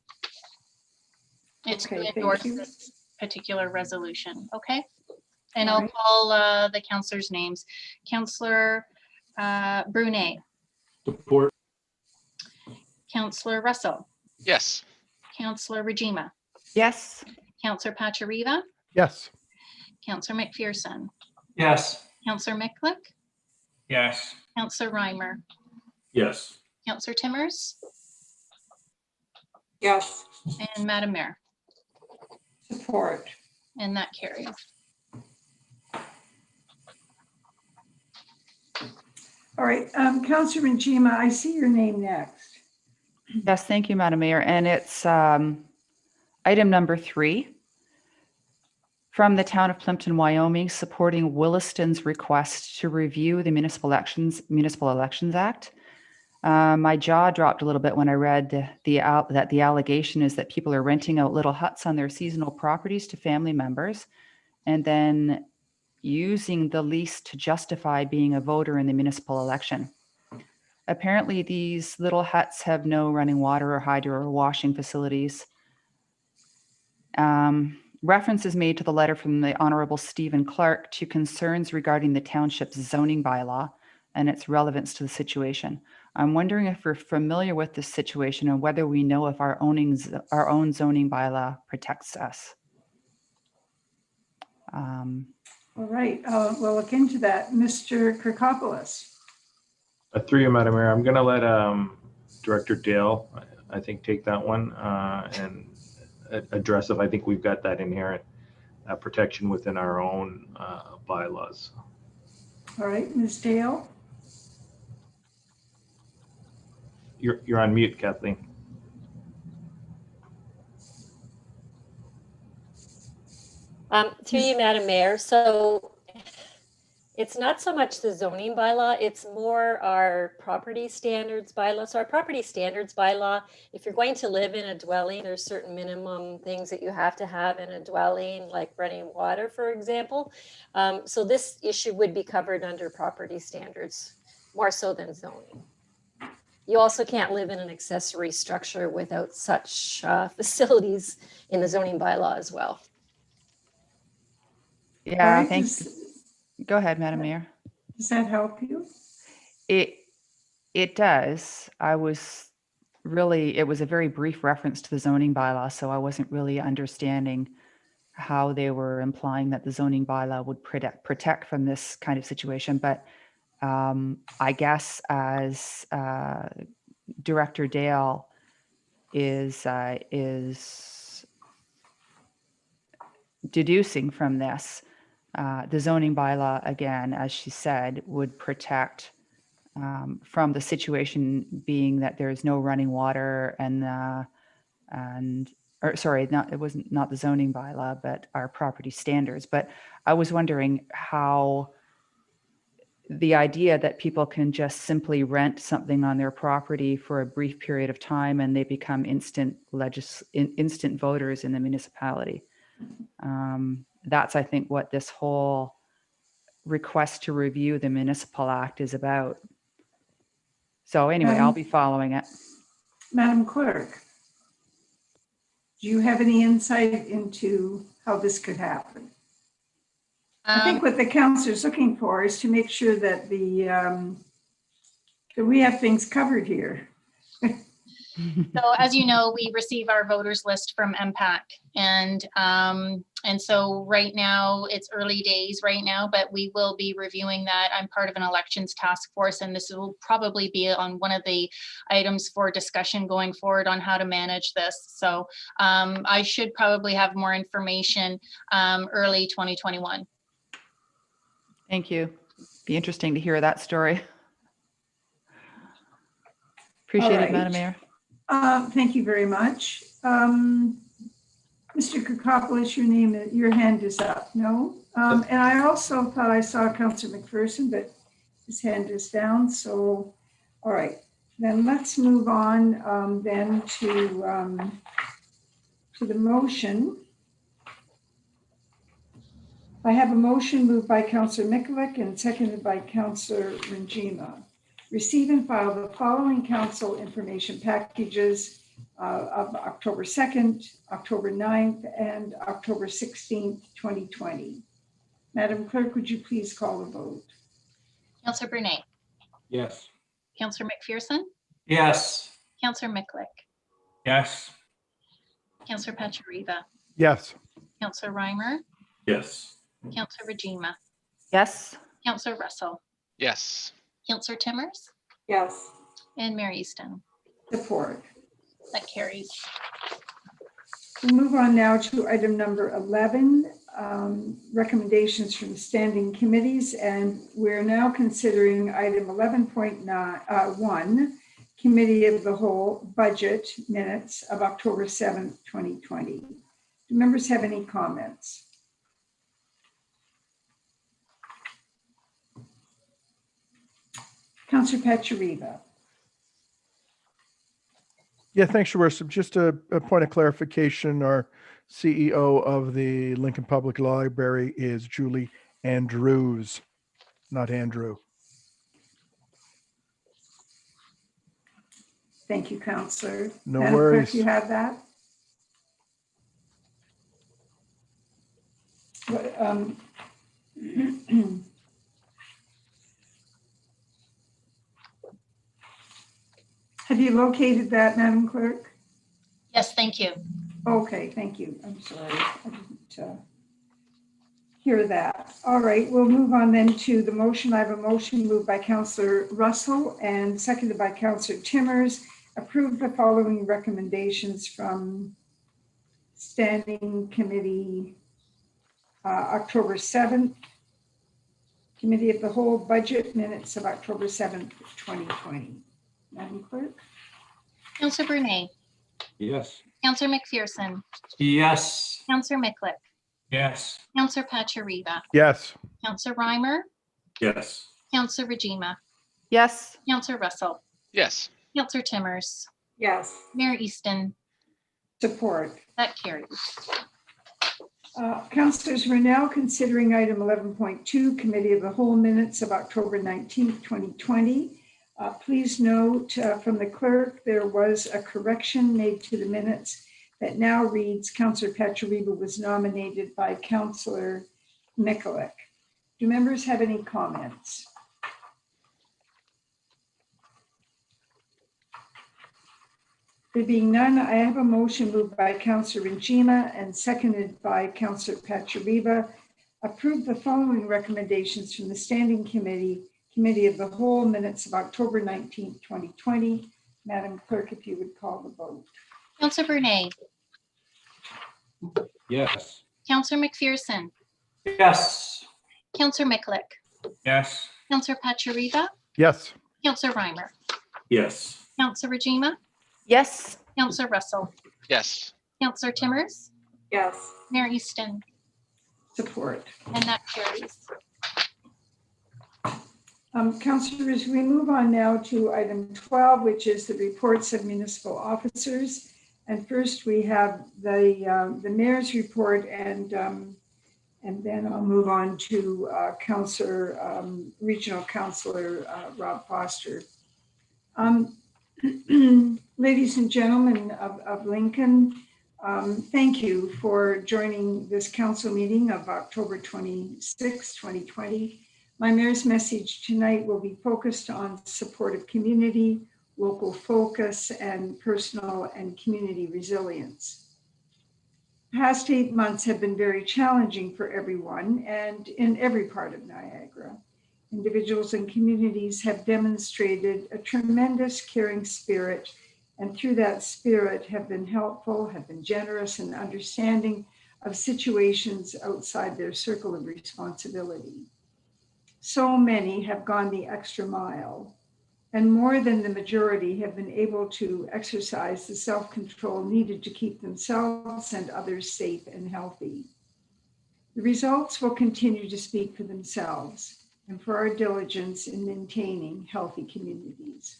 It's to Okay, thank endorse you. this particular resolution, okay? And All I'll right. call the councillors' names. Councillor Brunet, Support. Councillor Russell, Yes. Councillor Regima, Yes. Councillor Pachariva, Yes. Councillor McPherson, Yes. Councillor Micklick, Yes. Councillor Reimer, Yes. Councillor Timmers, Yes. and Madam Mayor. Support. And that carries. All right, Councillor Njima, I see your name next. Yes, thank you, Madam Mayor. And it's item number 3 from the town of Plimpton, Wyoming, supporting Williston's request to review the Municipal Elections Act. My jaw dropped a little bit when I read that the allegation is that people are renting out little huts on their seasonal properties to family members and then using the lease to justify being a voter in the municipal election. Apparently, these little huts have no running water or hydro or washing facilities. Reference is made to the letter from the Honorable Stephen Clark to concerns regarding the township's zoning bylaw and its relevance to the situation. I'm wondering if we're familiar with this situation and whether we know if our own zoning bylaw protects us. All right, we'll look into that. Mr. Kirkopoulos. Through you, Madam Mayor, I'm going to let Director Dale, I think, take that one and address if I think we've got that inherent protection within our own bylaws. All right, Ms. Dale. You're on mute, Kathleen. Through you, Madam Mayor. So it's not so much the zoning bylaw, it's more our property standards bylaw. So our property standards bylaw, if you're going to live in a dwelling, there's certain minimum things that you have to have in a dwelling, like running water, for example. So this issue would be covered under property standards, more so than zoning. You also can't live in an accessory structure without such facilities in the zoning bylaw as well. All Yeah, right, thanks. Go ahead, Madam Mayor. Does that help you? It does. It was a very brief reference to the zoning bylaw, so I wasn't really understanding how they were implying that the zoning bylaw would protect from this kind of situation. But I guess as Director Dale is deducing from this, the zoning bylaw, again, as she said, would protect from the situation being that there is no running water it wasn't not the zoning bylaw, but our property standards. But I was wondering how the idea that people can just simply rent something on their property for a brief period of time and they become instant voters in the municipality. That's, I think, what this whole request to review the Municipal Act is about. So anyway, I'll be following it. Madam Clerk, do you have any insight into how this could happen? I think what the council is looking for is to make sure that that we have things covered here. So as you know, we receive our voters list from MPAC, and so right now it's early days right now, but we will be reviewing that. I'm part of an elections task force, and this will probably be on one of the items for discussion going forward on how to manage this. So I should probably have more information early 2021. Thank you. Be interesting to hear that story. Appreciate it, Madam Mayor. Thank you very much. Mr. Kirkopoulos, your hand is up, no? And I also thought I saw Councillor McPherson, but his hand is down, so, all right. Then let's move on then to the motion. I have a motion moved by Councillor Mikulik and seconded by Councillor Rinjima. Receive and file the following council information packages of October 2nd, October 9th, and October 16th, 2020. Madam Clerk, would you please call the vote? Councillor Brunei, Yes. Councillor McPherson, Yes. Councillor Mikulik, Yes. Councillor Pachariva, Yes. Councillor Reimer, Yes. Councillor Rajima, Yes. Councillor Russell, Yes. Councillor Timmers, Yes. and Mayor Easton. Support. That carries. We'll move on now to item number 11, recommendations from standing committees. And we're now considering item 11.1, Committee of the Whole Budget Minutes of October 7th, 2020. Do members have any comments? Councillor Pachariva. Yeah, thanks, your worship. Just a point of clarification, our CEO of the Lincoln Public Library is Julie Andrews, not Andrew. Thank you, Councillor. No Madam Clerk, worries. you have that? Have you located that, Madam Clerk? Yes, thank you. Okay, thank you. I'm sorry. I didn't hear that. All right, we'll move on then to the motion. I have a motion moved by Councillor Russell and seconded by Councillor Timmers. Approve the following recommendations from Standing Committee October 7th, Committee of the Whole Budget Minutes of October 7th, 2020. Madam Clerk? Councillor Brunei, Yes. Councillor McPherson, Yes. Councillor Mikulik, Yes. Councillor Pachariva, Yes. Councillor Reimer, Yes. Councillor Rajima, Yes. Councillor Russell, Yes. Councillor Timmers, Yes. Mayor Easton. Support. That carries. Councillors, we're now considering item 11.2, Committee of the Whole Minutes of October 19th, 2020. Please note from the clerk, there was a correction made to the minutes that now reads Councillor Pachariva was nominated by Councillor Mikulik. Do members have any comments? There being none, I have a motion moved by Councillor Rinjima and seconded by Councillor Pachariva. Approve the following recommendations from the Standing Committee of the Whole Minutes of October 19th, 2020. Madam Clerk, if you would call the vote. Councillor Brunei, Yes. Councillor McPherson, Yes. Councillor Mikulik, Yes. Councillor Pachariva, Yes. Councillor Reimer, Yes. Councillor Rajima, Yes. Councillor Russell, Yes. Councillor Timmers, Yes. Mayor Easton, Support. and that carries. Councillors, we move on now to item 12, which is the reports of municipal officers. And first we have the mayor's report, and then I'll move on to Regional Councillor Rob Foster. Ladies and gentlemen of Lincoln, thank you for joining this council meeting of October 26, 2020. My mayor's message tonight will be focused on supportive community, local focus, and personal and community resilience. The past 8 months have been very challenging for everyone and in every part of Niagara. Individuals and communities have demonstrated a tremendous caring spirit, and through that spirit have been helpful, have been generous and understanding of situations outside their circle of responsibility. So many have gone the extra mile, and more than the majority have been able to exercise the self-control needed to keep themselves and others safe and healthy. The results will continue to speak for themselves and for our diligence in maintaining healthy communities.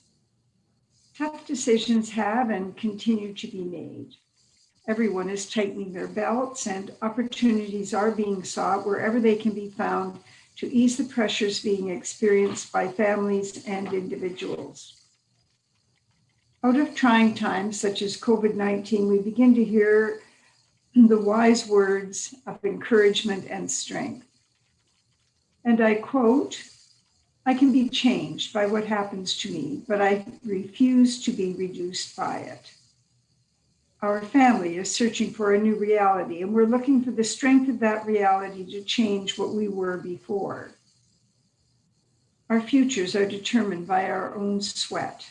Tough decisions have and continue to be made. Everyone is tightening their belts, and opportunities are being sought wherever they can be found to ease the pressures being experienced by families and individuals. Out of trying times such as COVID-19, we begin to hear the wise words of encouragement and strength. And I quote, "I can be changed by what happens to me, but I refuse to be reduced by it." Our family is searching for a new reality, and we're looking for the strength of that reality to change what we were before. Our futures are determined by our own sweat.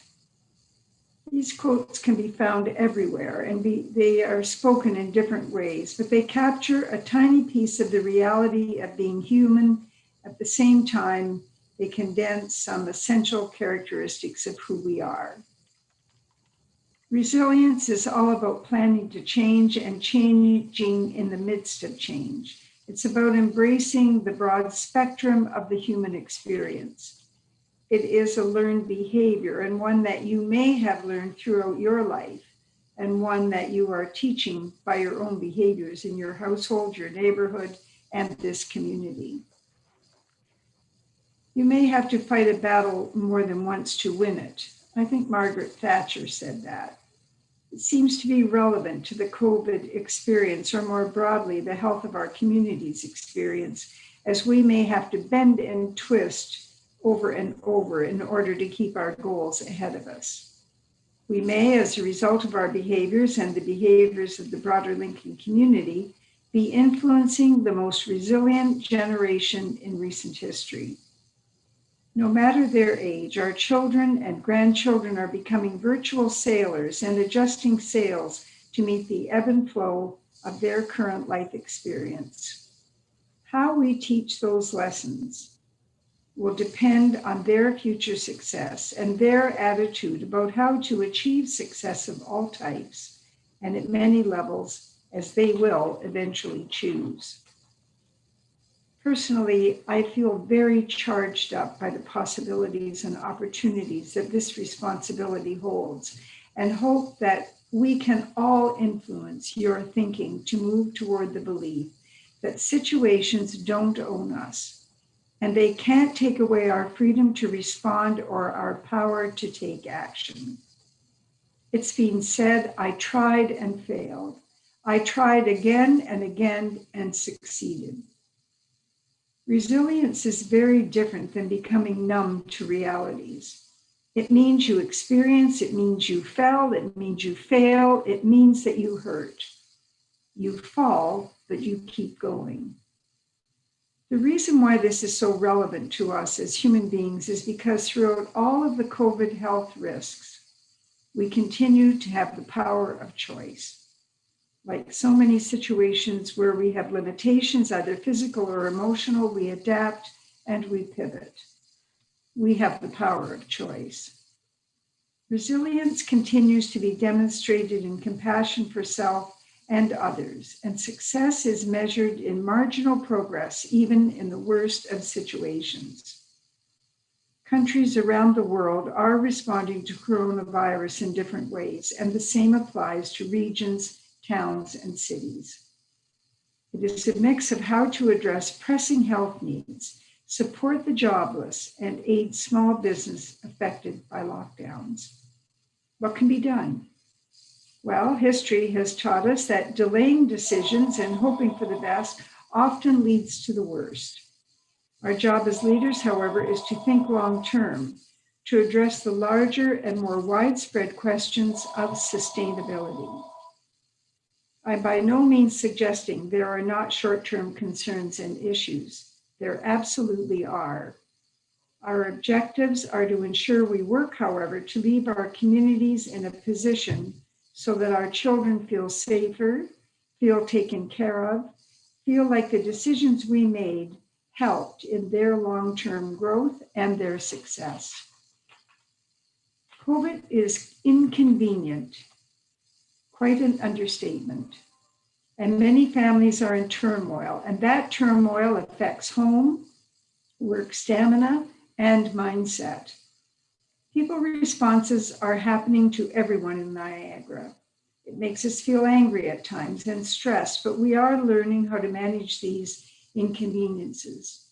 These quotes can be found everywhere, and they are spoken in different ways, but they capture a tiny piece of the reality of being human. At the same time, they condense some essential characteristics of who we are. Resilience is all about planning to change and changing in the midst of change. It's about embracing the broad spectrum of the human experience. It is a learned behavior, and one that you may have learned throughout your life, and one that you are teaching by your own behaviors in your household, your neighborhood, and this community. You may have to fight a battle more than once to win it. I think Margaret Thatcher said that. It seems to be relevant to the COVID experience, or more broadly, the health of our community's experience, as we may have to bend and twist over and over in order to keep our goals ahead of us. We may, as a result of our behaviors and the behaviors of the broader Lincoln community, be influencing the most resilient generation in recent history. No matter their age, our children and grandchildren are becoming virtual sailors and adjusting sails to meet the ebb and flow of their current life experience. How we teach those lessons will depend on their future success and their attitude about how to achieve success of all types and at many levels, as they will eventually choose. Personally, I feel very charged up by the possibilities and opportunities that this responsibility holds, and hope that we can all influence your thinking to move toward the belief that situations don't own us, and they can't take away our freedom to respond or our power to take action. It's been said, I tried and failed. I tried again and again and succeeded. Resilience is very different than becoming numb to realities. It means you experience, it means you fell, it means you fail, it means that you hurt. You fall, but you keep going. The reason why this is so relevant to us as human beings is because throughout all of the COVID health risks, we continue to have the power of choice. Like so many situations where we have limitations, either physical or emotional, we adapt and we pivot. We have the power of choice. Resilience continues to be demonstrated in compassion for self and others, and success is measured in marginal progress, even in the worst of situations. Countries around the world are responding to coronavirus in different ways, and the same applies to regions, towns, and cities. It is a mix of how to address pressing health needs, support the jobless, and aid small business affected by lockdowns. What can be done? Well, history has taught us that delaying decisions and hoping for the best often leads to the worst. Our job as leaders, however, is to think long-term, to address the larger and more widespread questions of sustainability. I'm by no means suggesting there are not short-term concerns and issues. There absolutely are. Our objectives are to ensure we work, however, to leave our communities in a position so that our children feel safer, feel taken care of, feel like the decisions we made helped in their long-term growth and their success. COVID is inconvenient, quite an understatement. And many families are in turmoil, and that turmoil affects home, work stamina, and mindset. People responses are happening to everyone in Niagara. It makes us feel angry at times and stressed, but we are learning how to manage these inconveniences.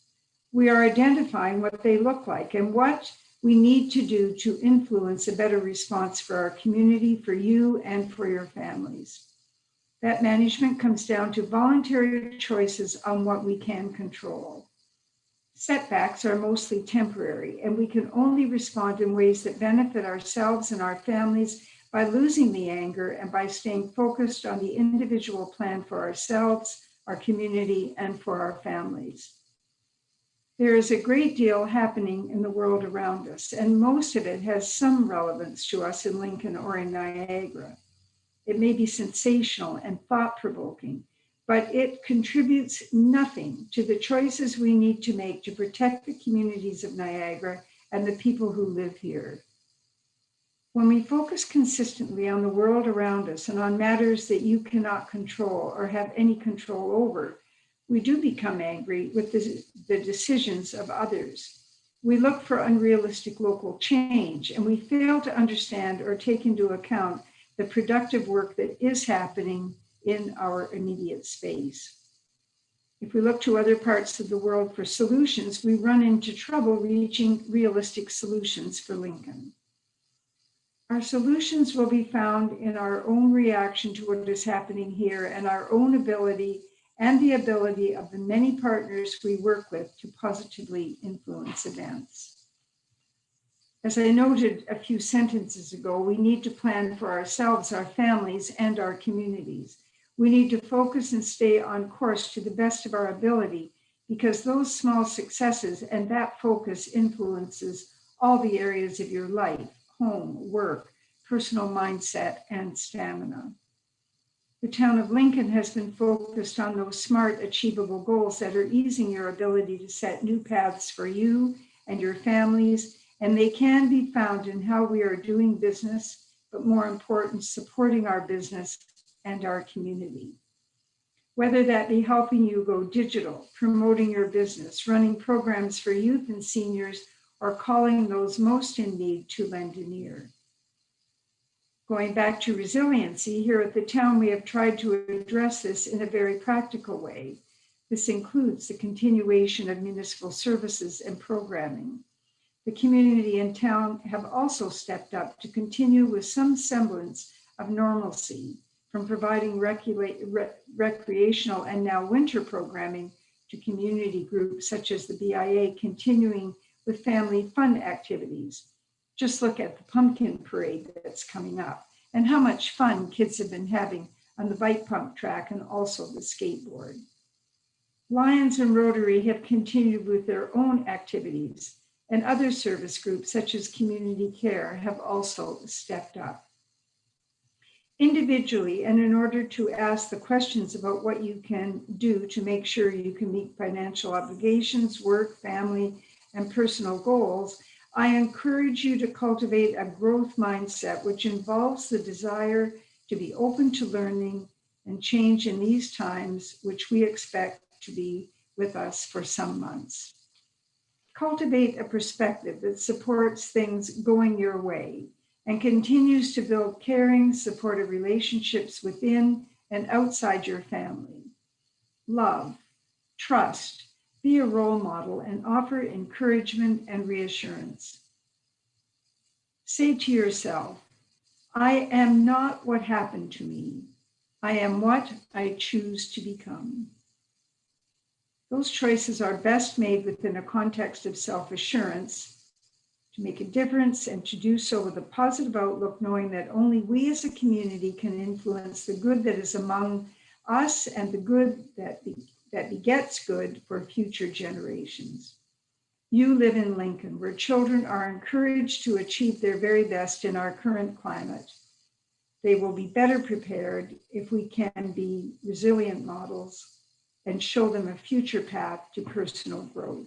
We are identifying what they look like and what we need to do to influence a better response for our community, for you, and for your families. That management comes down to voluntary choices on what we can control. Setbacks are mostly temporary, and we can only respond in ways that benefit ourselves and our families by losing the anger and by staying focused on the individual plan for ourselves, our community, and for our families. There is a great deal happening in the world around us, and most of it has some relevance to us in Lincoln or in Niagara. It may be sensational and thought-provoking, but it contributes nothing to the choices we need to make to protect the communities of Niagara and the people who live here. When we focus consistently on the world around us and on matters that you cannot control or have any control over, we do become angry with the decisions of others. We look for unrealistic local change, and we fail to understand or take into account the productive work that is happening in our immediate space. If we look to other parts of the world for solutions, we run into trouble reaching realistic solutions for Lincoln. Our solutions will be found in our own reaction to what is happening here and our own ability and the ability of the many partners we work with to positively influence events. As I noted a few sentences ago, we need to plan for ourselves, our families, and our communities. We need to focus and stay on course to the best of our ability, because those small successes and that focus influences all the areas of your life, home, work, personal mindset, and stamina. The town of Lincoln has been focused on those smart, achievable goals that are easing your ability to set new paths for you and your families, and they can be found in how we are doing business, but more important, supporting our business and our community. Whether that be helping you go digital, promoting your business, running programs for youth and seniors, or calling those most in need to lend an ear. Going back to resiliency, here at the town, we have tried to address this in a very practical way. This includes the continuation of municipal services and programming. The community and town have also stepped up to continue with some semblance of normalcy, from providing recreational and now winter programming to community groups such as the BIA continuing with family fun activities. Just look at the pumpkin parade that's coming up and how much fun kids have been having on the bike pump track and also the skateboard. Lions and Rotary have continued with their own activities, and other service groups such as Community Care have also stepped up. Individually, and in order to ask the questions about what you can do to make sure you can meet financial obligations, work, family, and personal goals, I encourage you to cultivate a growth mindset, which involves the desire to be open to learning and change in these times, which we expect to be with us for some months. Cultivate a perspective that supports things going your way and continues to build caring, supportive relationships within and outside your family. Love, trust, be a role model, and offer encouragement and reassurance. Say to yourself, I am not what happened to me. I am what I choose to become. Those choices are best made within a context of self-assurance, to make a difference and to do so with a positive outlook, knowing that only we as a community can influence the good that is among us and the good that begets good for future generations. You live in Lincoln, where children are encouraged to achieve their very best in our current climate. They will be better prepared if we can be resilient models and show them a future path to personal growth.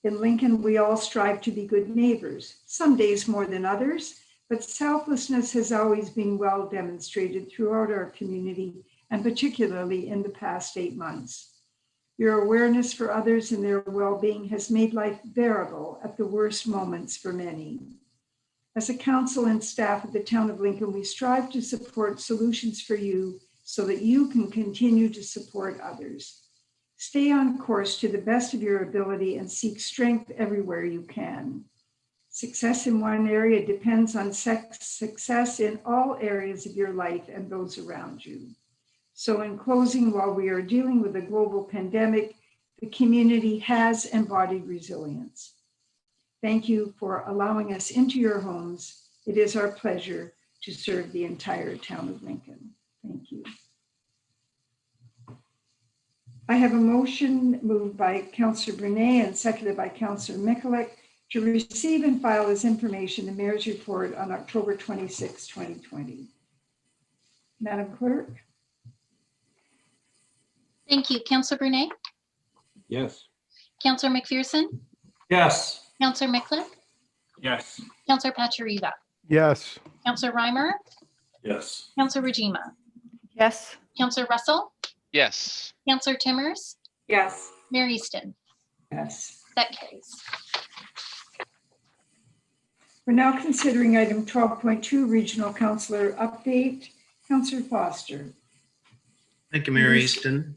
In Lincoln, we all strive to be good neighbors, some days more than others, but selflessness has always been well demonstrated throughout our community, and particularly in the past 8 months. Your awareness for others and their well-being has made life bearable at the worst moments for many. As a council and staff of the town of Lincoln, we strive to support solutions for you so that you can continue to support others. Stay on course to the best of your ability and seek strength everywhere you can. Success in one area depends on success in all areas of your life and those around you. So in closing, while we are dealing with a global pandemic, the community has embodied resilience. Thank you for allowing us into your homes. It is our pleasure to serve the entire town of Lincoln. Thank you. I have a motion moved by Councillor Brunet and seconded by Councillor Mikulik to receive and file as information the mayor's report on October 26, 2020. Madam Clerk? Thank you. Councillor Brunet, Yes. Councillor McPherson, Yes. Councillor Mikulik, Yes. Councillor Pachariva, Yes. Councillor Reimer, Yes. Councillor Rajima, Yes. Councillor Russell, Yes. Councillor Timmers, Yes. Mayor Easton. Yes. That carries. We're now considering item 12.2, regional councillor update. Councillor Foster. Thank you, Mayor Easton.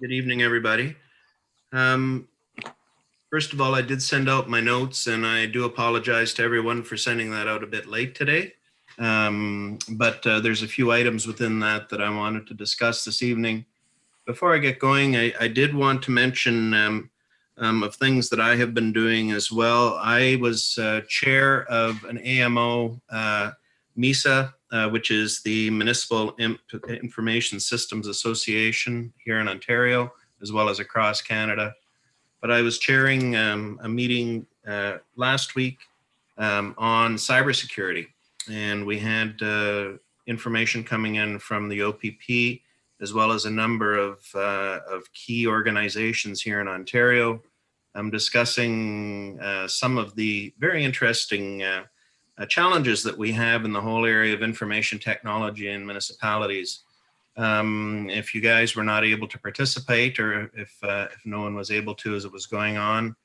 Good evening, everybody. First of all, I did send out my notes, and I do apologize to everyone for sending that out a bit late today. But there's a few items within that I wanted to discuss this evening. Before I get going, I did want to mention of things that I have been doing as well. I was chair of an AMO MISA, which is the Municipal Information Systems Association here in Ontario, as well as across Canada. But I was chairing a meeting last week on cybersecurity, and we had information coming in from the OPP, as well as a number of key organizations here in Ontario. I'm discussing some of the very interesting challenges that we have in the whole area of information technology in municipalities. If you guys were not able to participate, or if no one was able to as it was going on,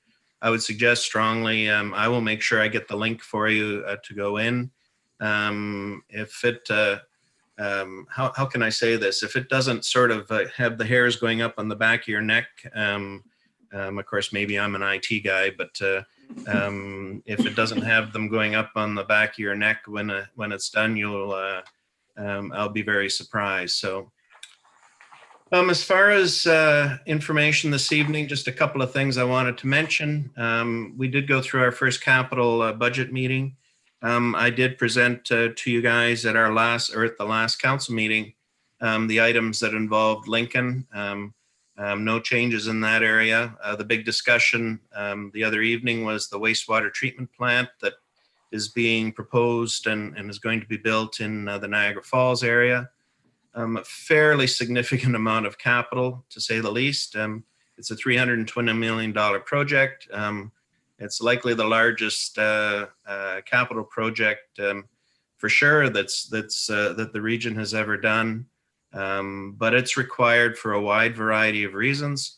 I would suggest strongly, I will make sure I get the link for you to go in. If it, how can I say this? If it doesn't sort of have the hairs going up on the back of your neck, of course, maybe I'm an IT guy, but if it doesn't have them going up on the back of your neck when it's done, you'll, I'll be very surprised. So as far as information this evening, just a couple of things I wanted to mention. We did go through our first capital budget meeting. I did present to you guys at our at the last council meeting, the items that involved Lincoln. No changes in that area. The big discussion the other evening was the wastewater treatment plant that is being proposed and is going to be built in the Niagara Falls area. A fairly significant amount of capital, to say the least. It's a $320 million project. It's likely the largest capital project for sure that the region has ever done. But it's required for a wide variety of reasons.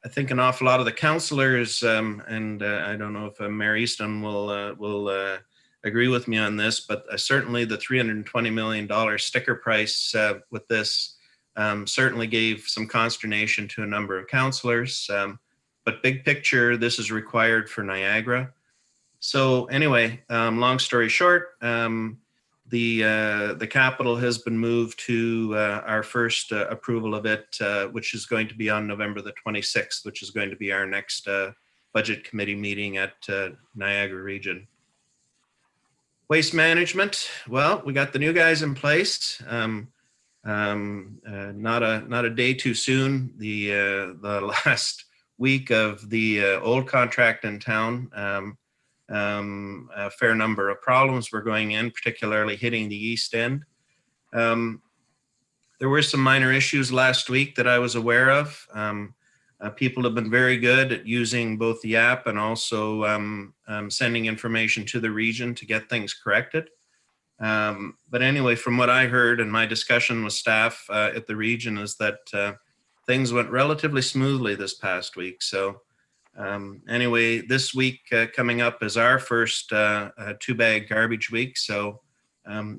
I think an awful lot of the councillors, and I don't know if Mayor Easton will agree with me on this, but certainly the $320 million sticker price with this certainly gave some consternation to a number of councillors. But big picture, this is required for Niagara. So anyway, long story short, the capital has been moved to our first approval of it, which is going to be on November the 26th, which is going to be our next budget committee meeting at Niagara Region. Waste management, well, we got the new guys in place. Not a day too soon. The last week of the old contract in town, a fair number of problems were going in, particularly hitting the east end. There were some minor issues last week that I was aware of. People have been very good at using both the app and also sending information to the region to get things corrected. But anyway, from what I heard in my discussion with staff at the region is that things went relatively smoothly this past week. So Anyway, this week coming up is our first 2-bag garbage week. So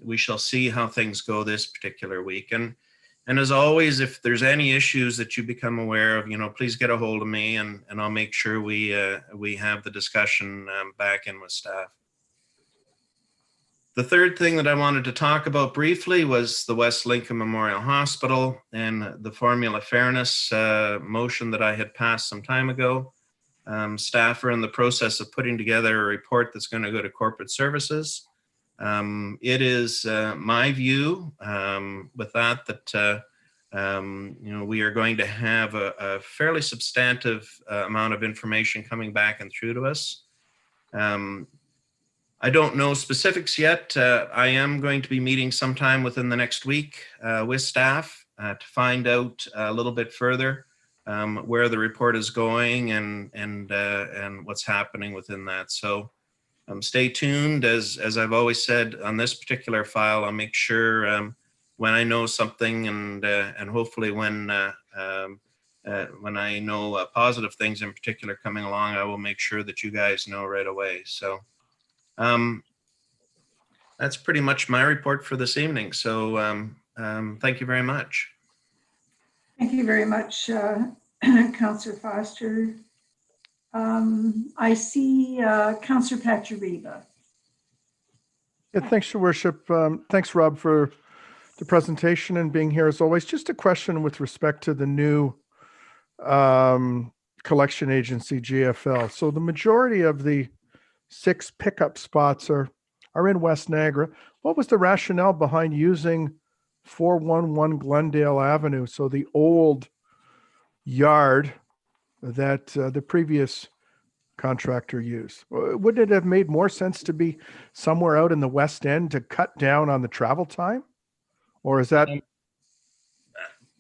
we shall see how things go this particular week. And as always, if there's any issues that you become aware of, please get a hold of me, and I'll make sure we have the discussion back in with staff. The third thing that I wanted to talk about briefly was the West Lincoln Memorial Hospital and the formula fairness motion that I had passed some time ago. Staff are in the process of putting together a report that's going to go to corporate services. It is my view with that we are going to have a fairly substantive amount of information coming back and through to us. I don't know specifics yet. I am going to be meeting sometime within the next week with staff to find out a little bit further where the report is going and what's happening within that. So stay tuned. As I've always said on this particular file, I'll make sure when I know something and hopefully when I know positive things in particular coming along, I will make sure that you guys know right away. So that's pretty much my report for this evening. So thank you very much. Thank you very much, Councillor Foster. I see Councillor Pachuriba. Yeah, thanks, Your Worship. Thanks, Rob, for the presentation and being here as always. Just a question with respect to the new collection agency, GFL. So the majority of the 6 pickup spots are in West Niagara. What was the rationale behind using 411 Glendale Avenue? So the old yard that the previous contractor used. Wouldn't it have made more sense to be somewhere out in the West End to cut down on the travel time? Or is that?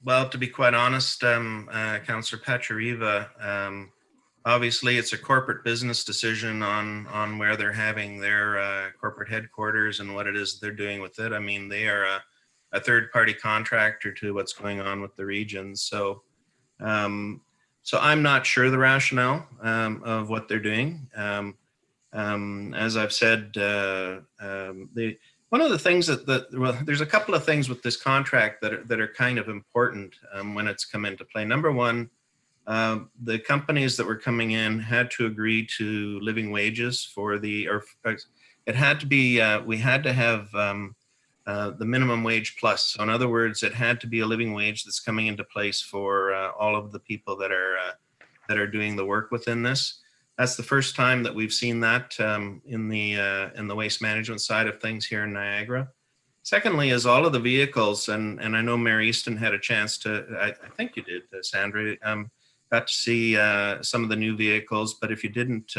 Well, to be quite honest, Councillor Pachuriva, obviously it's a corporate business decision on where they're having their corporate headquarters and what it is they're doing with it. I mean, they are a third-party contractor to what's going on with the regions. So I'm not sure the rationale of what they're doing. As I've said, one of the things well, there's a couple of things with this contract that are kind of important when it's come into play. Number one, the companies that were coming in had to agree to living wages for it had to be, we had to have the minimum wage plus. So in other words, it had to be a living wage that's coming into place for all of the people that are doing the work within this. That's the first time that we've seen that in the waste management side of things here in Niagara. Secondly, is all of the vehicles, and I know Mayor Easton had a chance to, I think you did, Sandra, got to see some of the new vehicles, but if you didn't,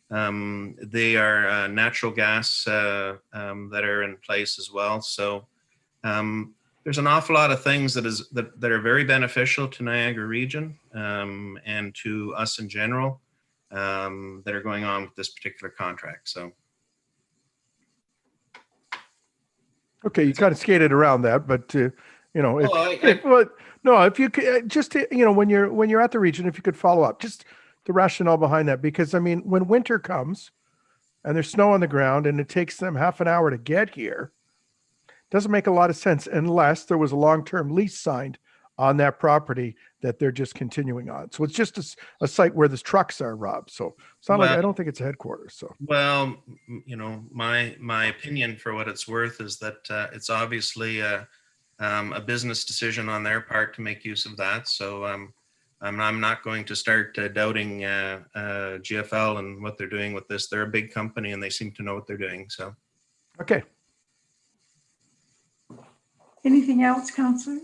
they are natural gas that are in place as well. So there's an awful lot of things that are very beneficial to Niagara region and to us in general that are going on with this particular contract. So. Okay, you kind of skated around that, but if you could just, when you're at the region, if you could follow up, just the rationale behind that, because I mean, when winter comes and there's snow on the ground and it takes them half an hour to get here, doesn't make a lot of sense unless there was a long-term lease signed on that property that they're just continuing on. So it's just a site where the trucks are, Rob. So it's not I don't think it's a headquarters. So well, my opinion, for what it's worth, is that it's obviously a business decision on their part to make use of that. So I'm not going to start doubting GFL and what they're doing with this. They're a big company and they seem to know what they're doing. So okay. Anything else, Councillor?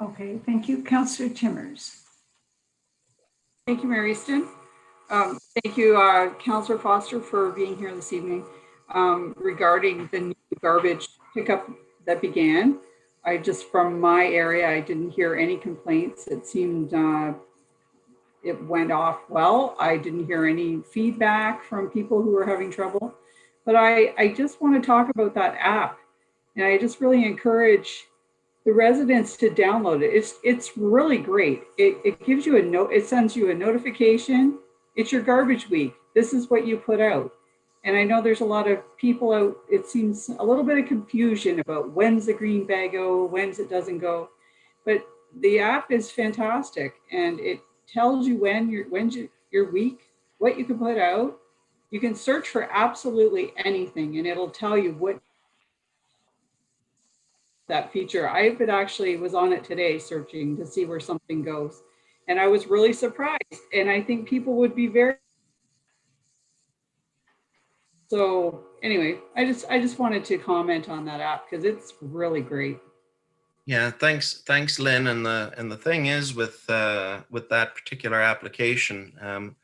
Okay, thank you. Councillor Timmers. Thank you, Mayor Easton. Thank you, Councillor Foster, for being here this evening. Regarding the new garbage pickup that began, from my area, I didn't hear any complaints. It seemed it went off well. I didn't hear any feedback from people who were having trouble. But I just want to talk about that app. And I just really encourage the residents to download it. It's really great. It gives you a note, it sends you a notification. It's your garbage week. This is what you put out. And I know there's a lot of people out, it seems a little bit of confusion about when's the green bag go, when's it doesn't go. But the app is fantastic, and it tells you when's your week, what you can put out. You can search for absolutely anything, and it'll tell you what that feature. I actually was on it today searching to see where something goes, and I was really surprised. And I think people would be very. So anyway, I just wanted to comment on that app because it's really great. Yeah, thanks, Lynn. And the thing is with that particular application,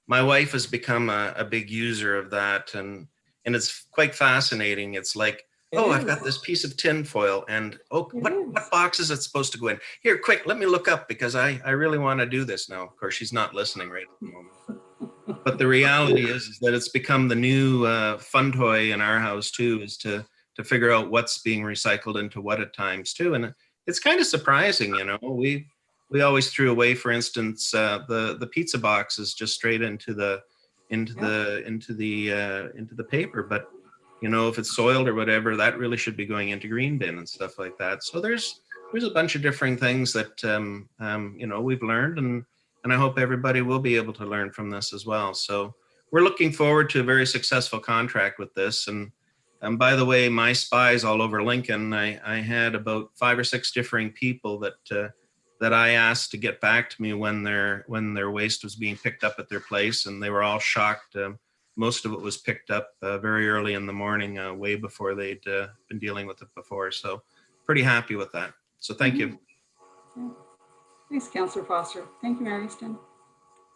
my wife has become a big user of that, and it's quite fascinating. It's like, I've got this piece of tin foil, and what box is it supposed to go in? Here, quick, let me look up because I really want to do this now. Of course, she's not listening right at the moment. But the reality is that it's become the new fun toy in our house too, is to figure out what's being recycled into what at times too. And it's kind of surprising, you know. We always threw away, for instance, the pizza boxes just straight into the paper. But you know, if it's soiled or whatever, that really should be going into green bin and stuff like that. So there's a bunch of different things that you know, we've learned, and I hope everybody will be able to learn from this as well. So we're looking forward to a very successful contract with this. And by the way, my spies all over Lincoln, I had about 5 or 6 differing people that I asked to get back to me when their waste was being picked up at their place, and they were all shocked. Most of it was picked up very early in the morning, way before they'd been dealing with it before. So pretty happy with that. So thank you. Thanks, Councillor Foster. Thank you, Mary Ston.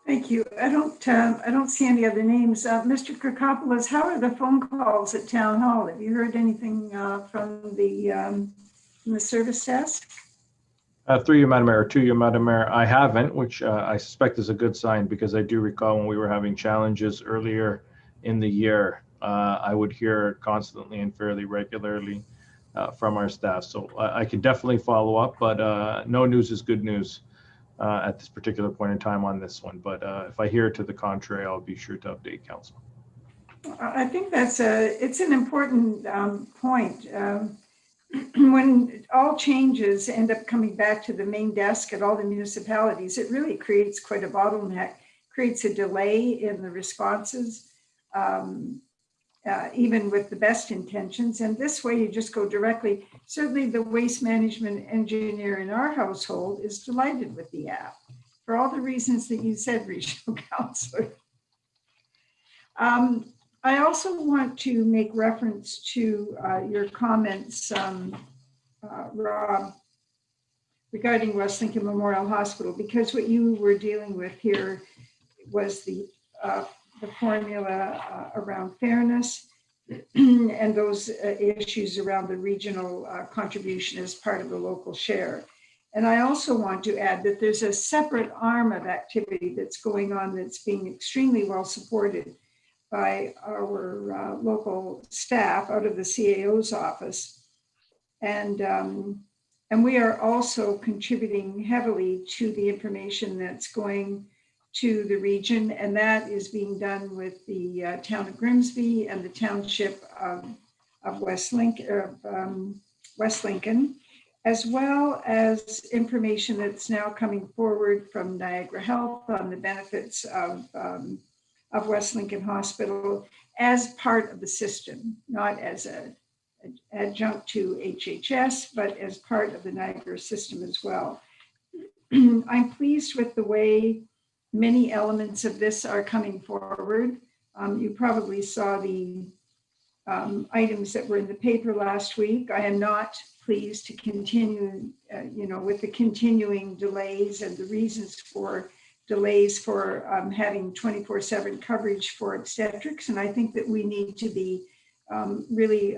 Thank you. I don't see any other names. Mr. Kirkopoulos, how are the phone calls at Town Hall? Have you heard anything from the service desk? Through you, Madam Mayor, to you, Madam Mayor, I haven't, which I suspect is a good sign, because I do recall when we were having challenges earlier in the year, I would hear constantly and fairly regularly from our staff. So I can definitely follow up, but no news is good news at this particular point in time on this one. But if I hear to the contrary, I'll be sure to update council. I think it's an important point. When all changes end up coming back to the main desk at all the municipalities, it really creates quite a bottleneck, creates a delay in the responses, even with the best intentions. And this way you just go directly. Certainly the waste management engineer in our household is delighted with the app for all the reasons that you said, Regional Councillor. I also want to make reference to your comments, Rob, regarding West Lincoln Memorial Hospital, because what you were dealing with here was the formula around fairness and those issues around the regional contribution as part of the local share. And I also want to add that there's a separate arm of activity that's going on that's being extremely well supported by our local staff out of the CAO's office. And we are also contributing heavily to the information that's going to the region, and that is being done with the town of Grimsby and the township of West Lincoln, as well as information that's now coming forward from Niagara Health on the benefits of West Lincoln Hospital as part of the system, not as an adjunct to HHS, but as part of the Niagara system as well. I'm pleased with the way many elements of this are coming forward. You probably saw the items that were in the paper last week. I am not pleased to continue, with the continuing delays and the reasons for delays for having 24/7 coverage for obstetrics. And I think that we need to be really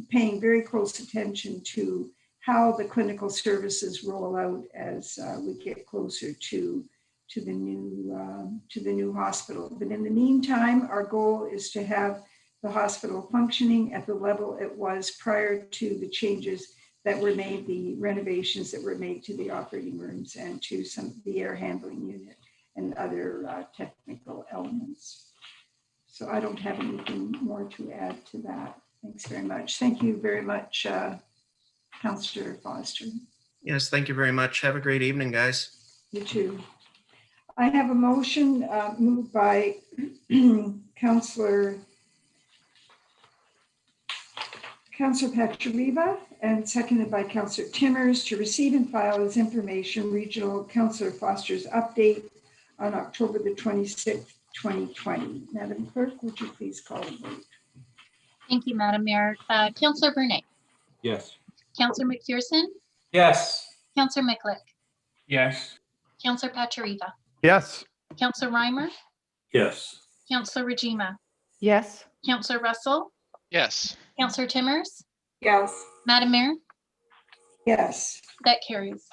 paying very close attention to how the clinical services roll out as we get closer to the new hospital. But in the meantime, our goal is to have the hospital functioning at the level it was prior to the changes that were made, the renovations that were made to the operating rooms and to the air handling unit and other technical elements. So I don't have anything more to add to that. Thanks very much. Thank you very much, Councillor Foster. Yes, thank you very much. Have a great evening, guys. You too. I have a motion moved by Councillor Pachuriva and seconded by Councillor Timmers to receive and file as information Regional Councillor Foster's update on October the 26th, 2020. Madam Clerk, would you please call the vote? Thank you, Madam Mayor. Councillor Bernay, Yes. Councillor McPherson, Yes. Councillor Miklick, Yes. Councillor Pachuriva, Yes. Councillor Reimer, Yes. Councillor Rajima, Yes. Councillor Russell, Yes. Councillor Timmers, Yes. Madam Mayor, Yes. that carries.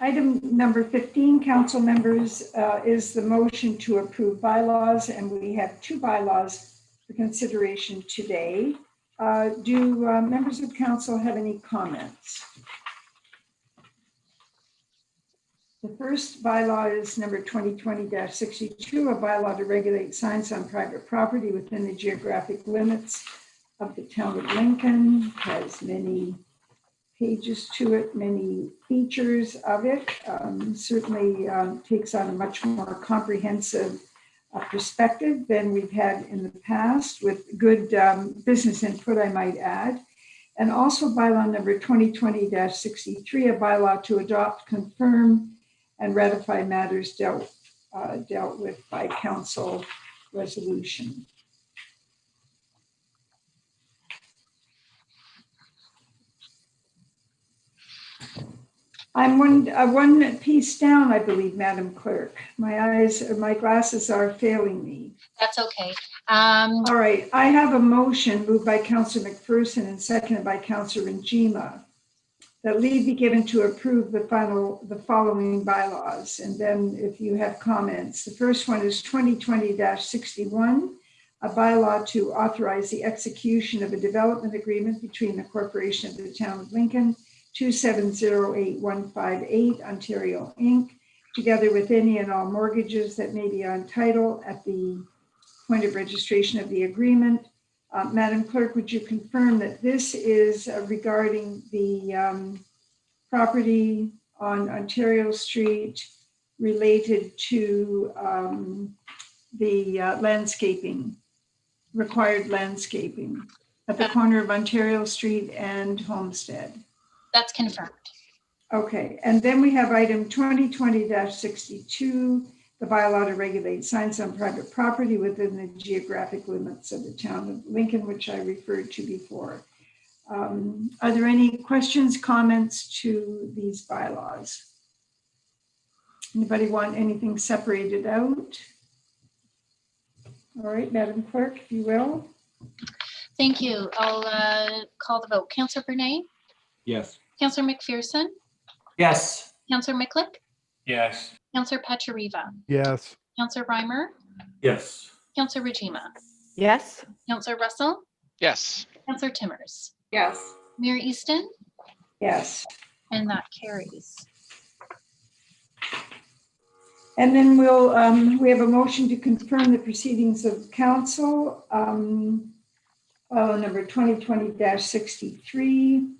Item number 15, council members, is the motion to approve bylaws, and we have two bylaws for consideration today. Do members of council have any comments? The first bylaw is number 2020-62, a bylaw to regulate signs on private property within the geographic limits of the town of Lincoln. Has many pages to it, many features of it. Certainly takes on a much more comprehensive perspective than we've had in the past, with good business input, I might add. And also bylaw number 2020-63, a bylaw to adopt, confirm, and ratify matters dealt with by council resolution. I'm one piece down, I believe, Madam Clerk. My glasses are failing me. That's okay. All right, I have a motion moved by Councillor McPherson and seconded by Councillor Njima that leave be given to approve the following bylaws. And then if you have comments, the first one is 2020-61, a bylaw to authorize the execution of a development agreement between the Corporation of the Town of Lincoln, 2708158 Ontario Inc., together with any and all mortgages that may be on title at the point of registration of the agreement. Madam Clerk, would you confirm that this is regarding the property on Ontario Street related to the landscaping, required landscaping at the corner of Ontario Street and Homestead? That's confirmed. Okay, and then we have item 2020-62, the bylaw to regulate signs on private property within the geographic limits of the town of Lincoln, which I referred to before. Are there any questions, comments to these bylaws? Anybody want anything separated out? All right, Madam Clerk, if you will. Thank you. I'll call the vote. Councillor Bernay, Yes. Councillor McPherson, Yes. Councillor Miklick, Yes. Councillor Pachuriva, Yes. Councillor Reimer, Yes. Councillor Rajima, Yes. Councillor Russell, Yes. Councillor Timmers, Yes. Mayor Easton, Yes. and that carries. And then we have a motion to confirm the proceedings of council. Number 2020-63.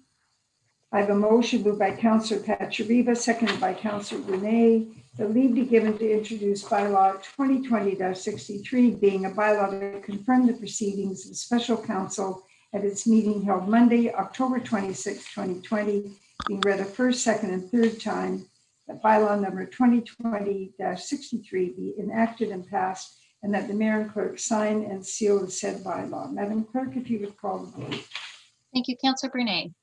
I have a motion moved by Councillor Pachuriva, seconded by Councillor Bernay, that leave be given to introduce bylaw 2020-63, being a bylaw to confirm the proceedings of special council at its meeting held Monday, October 26, 2020, being read a first, second, and third time, that bylaw number 2020-63 be enacted and passed, and that the mayor and clerk sign and seal the said bylaw. Madam Clerk, if you would call the vote. Thank you, Councillor Bernay.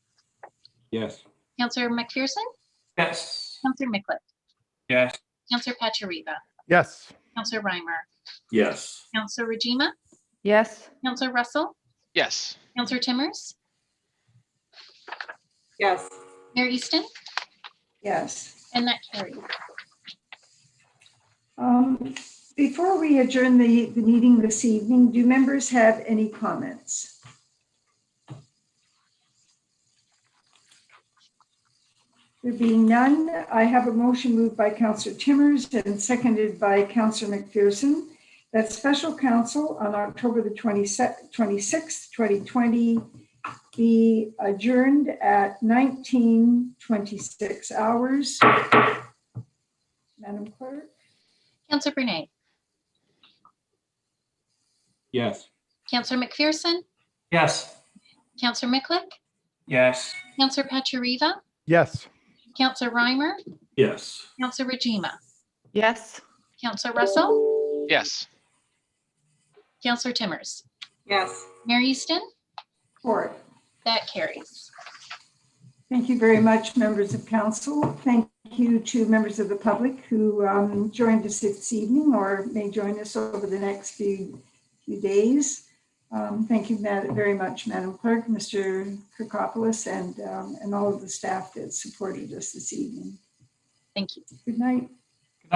Yes. Councillor McPherson, Yes. Councillor Miklick, Yes. Councillor Pachuriva, Yes. Councillor Reimer, Yes. Councillor Rajima, Yes. Councillor Russell, Yes. Councillor Timmers, Yes. Mayor Easton, Yes. and that carries. Before we adjourn the meeting this evening, do members have any comments? There being none, I have a motion moved by Councillor Timmers and seconded by Councillor McPherson that special council on October the 26th, 2020 be adjourned at 19:26 hours. Madam Clerk? Councillor Brunei, Yes. Councillor McPherson, Yes. Councillor Miklick, Yes. Councillor Pachariva, Yes. Councillor Reimer, Yes. Councillor Rajima, Yes. Councillor Russell, Yes. Councillor Timmers, Yes. Mayor Easton, Support. that carries. Thank you very much, members of council. Thank you to members of the public who joined us this evening or may join us over the next few days. Thank you very much, Madam Clerk, Mr. Kirkopoulos, and all of the staff that supported us this evening. Thank you. Good night.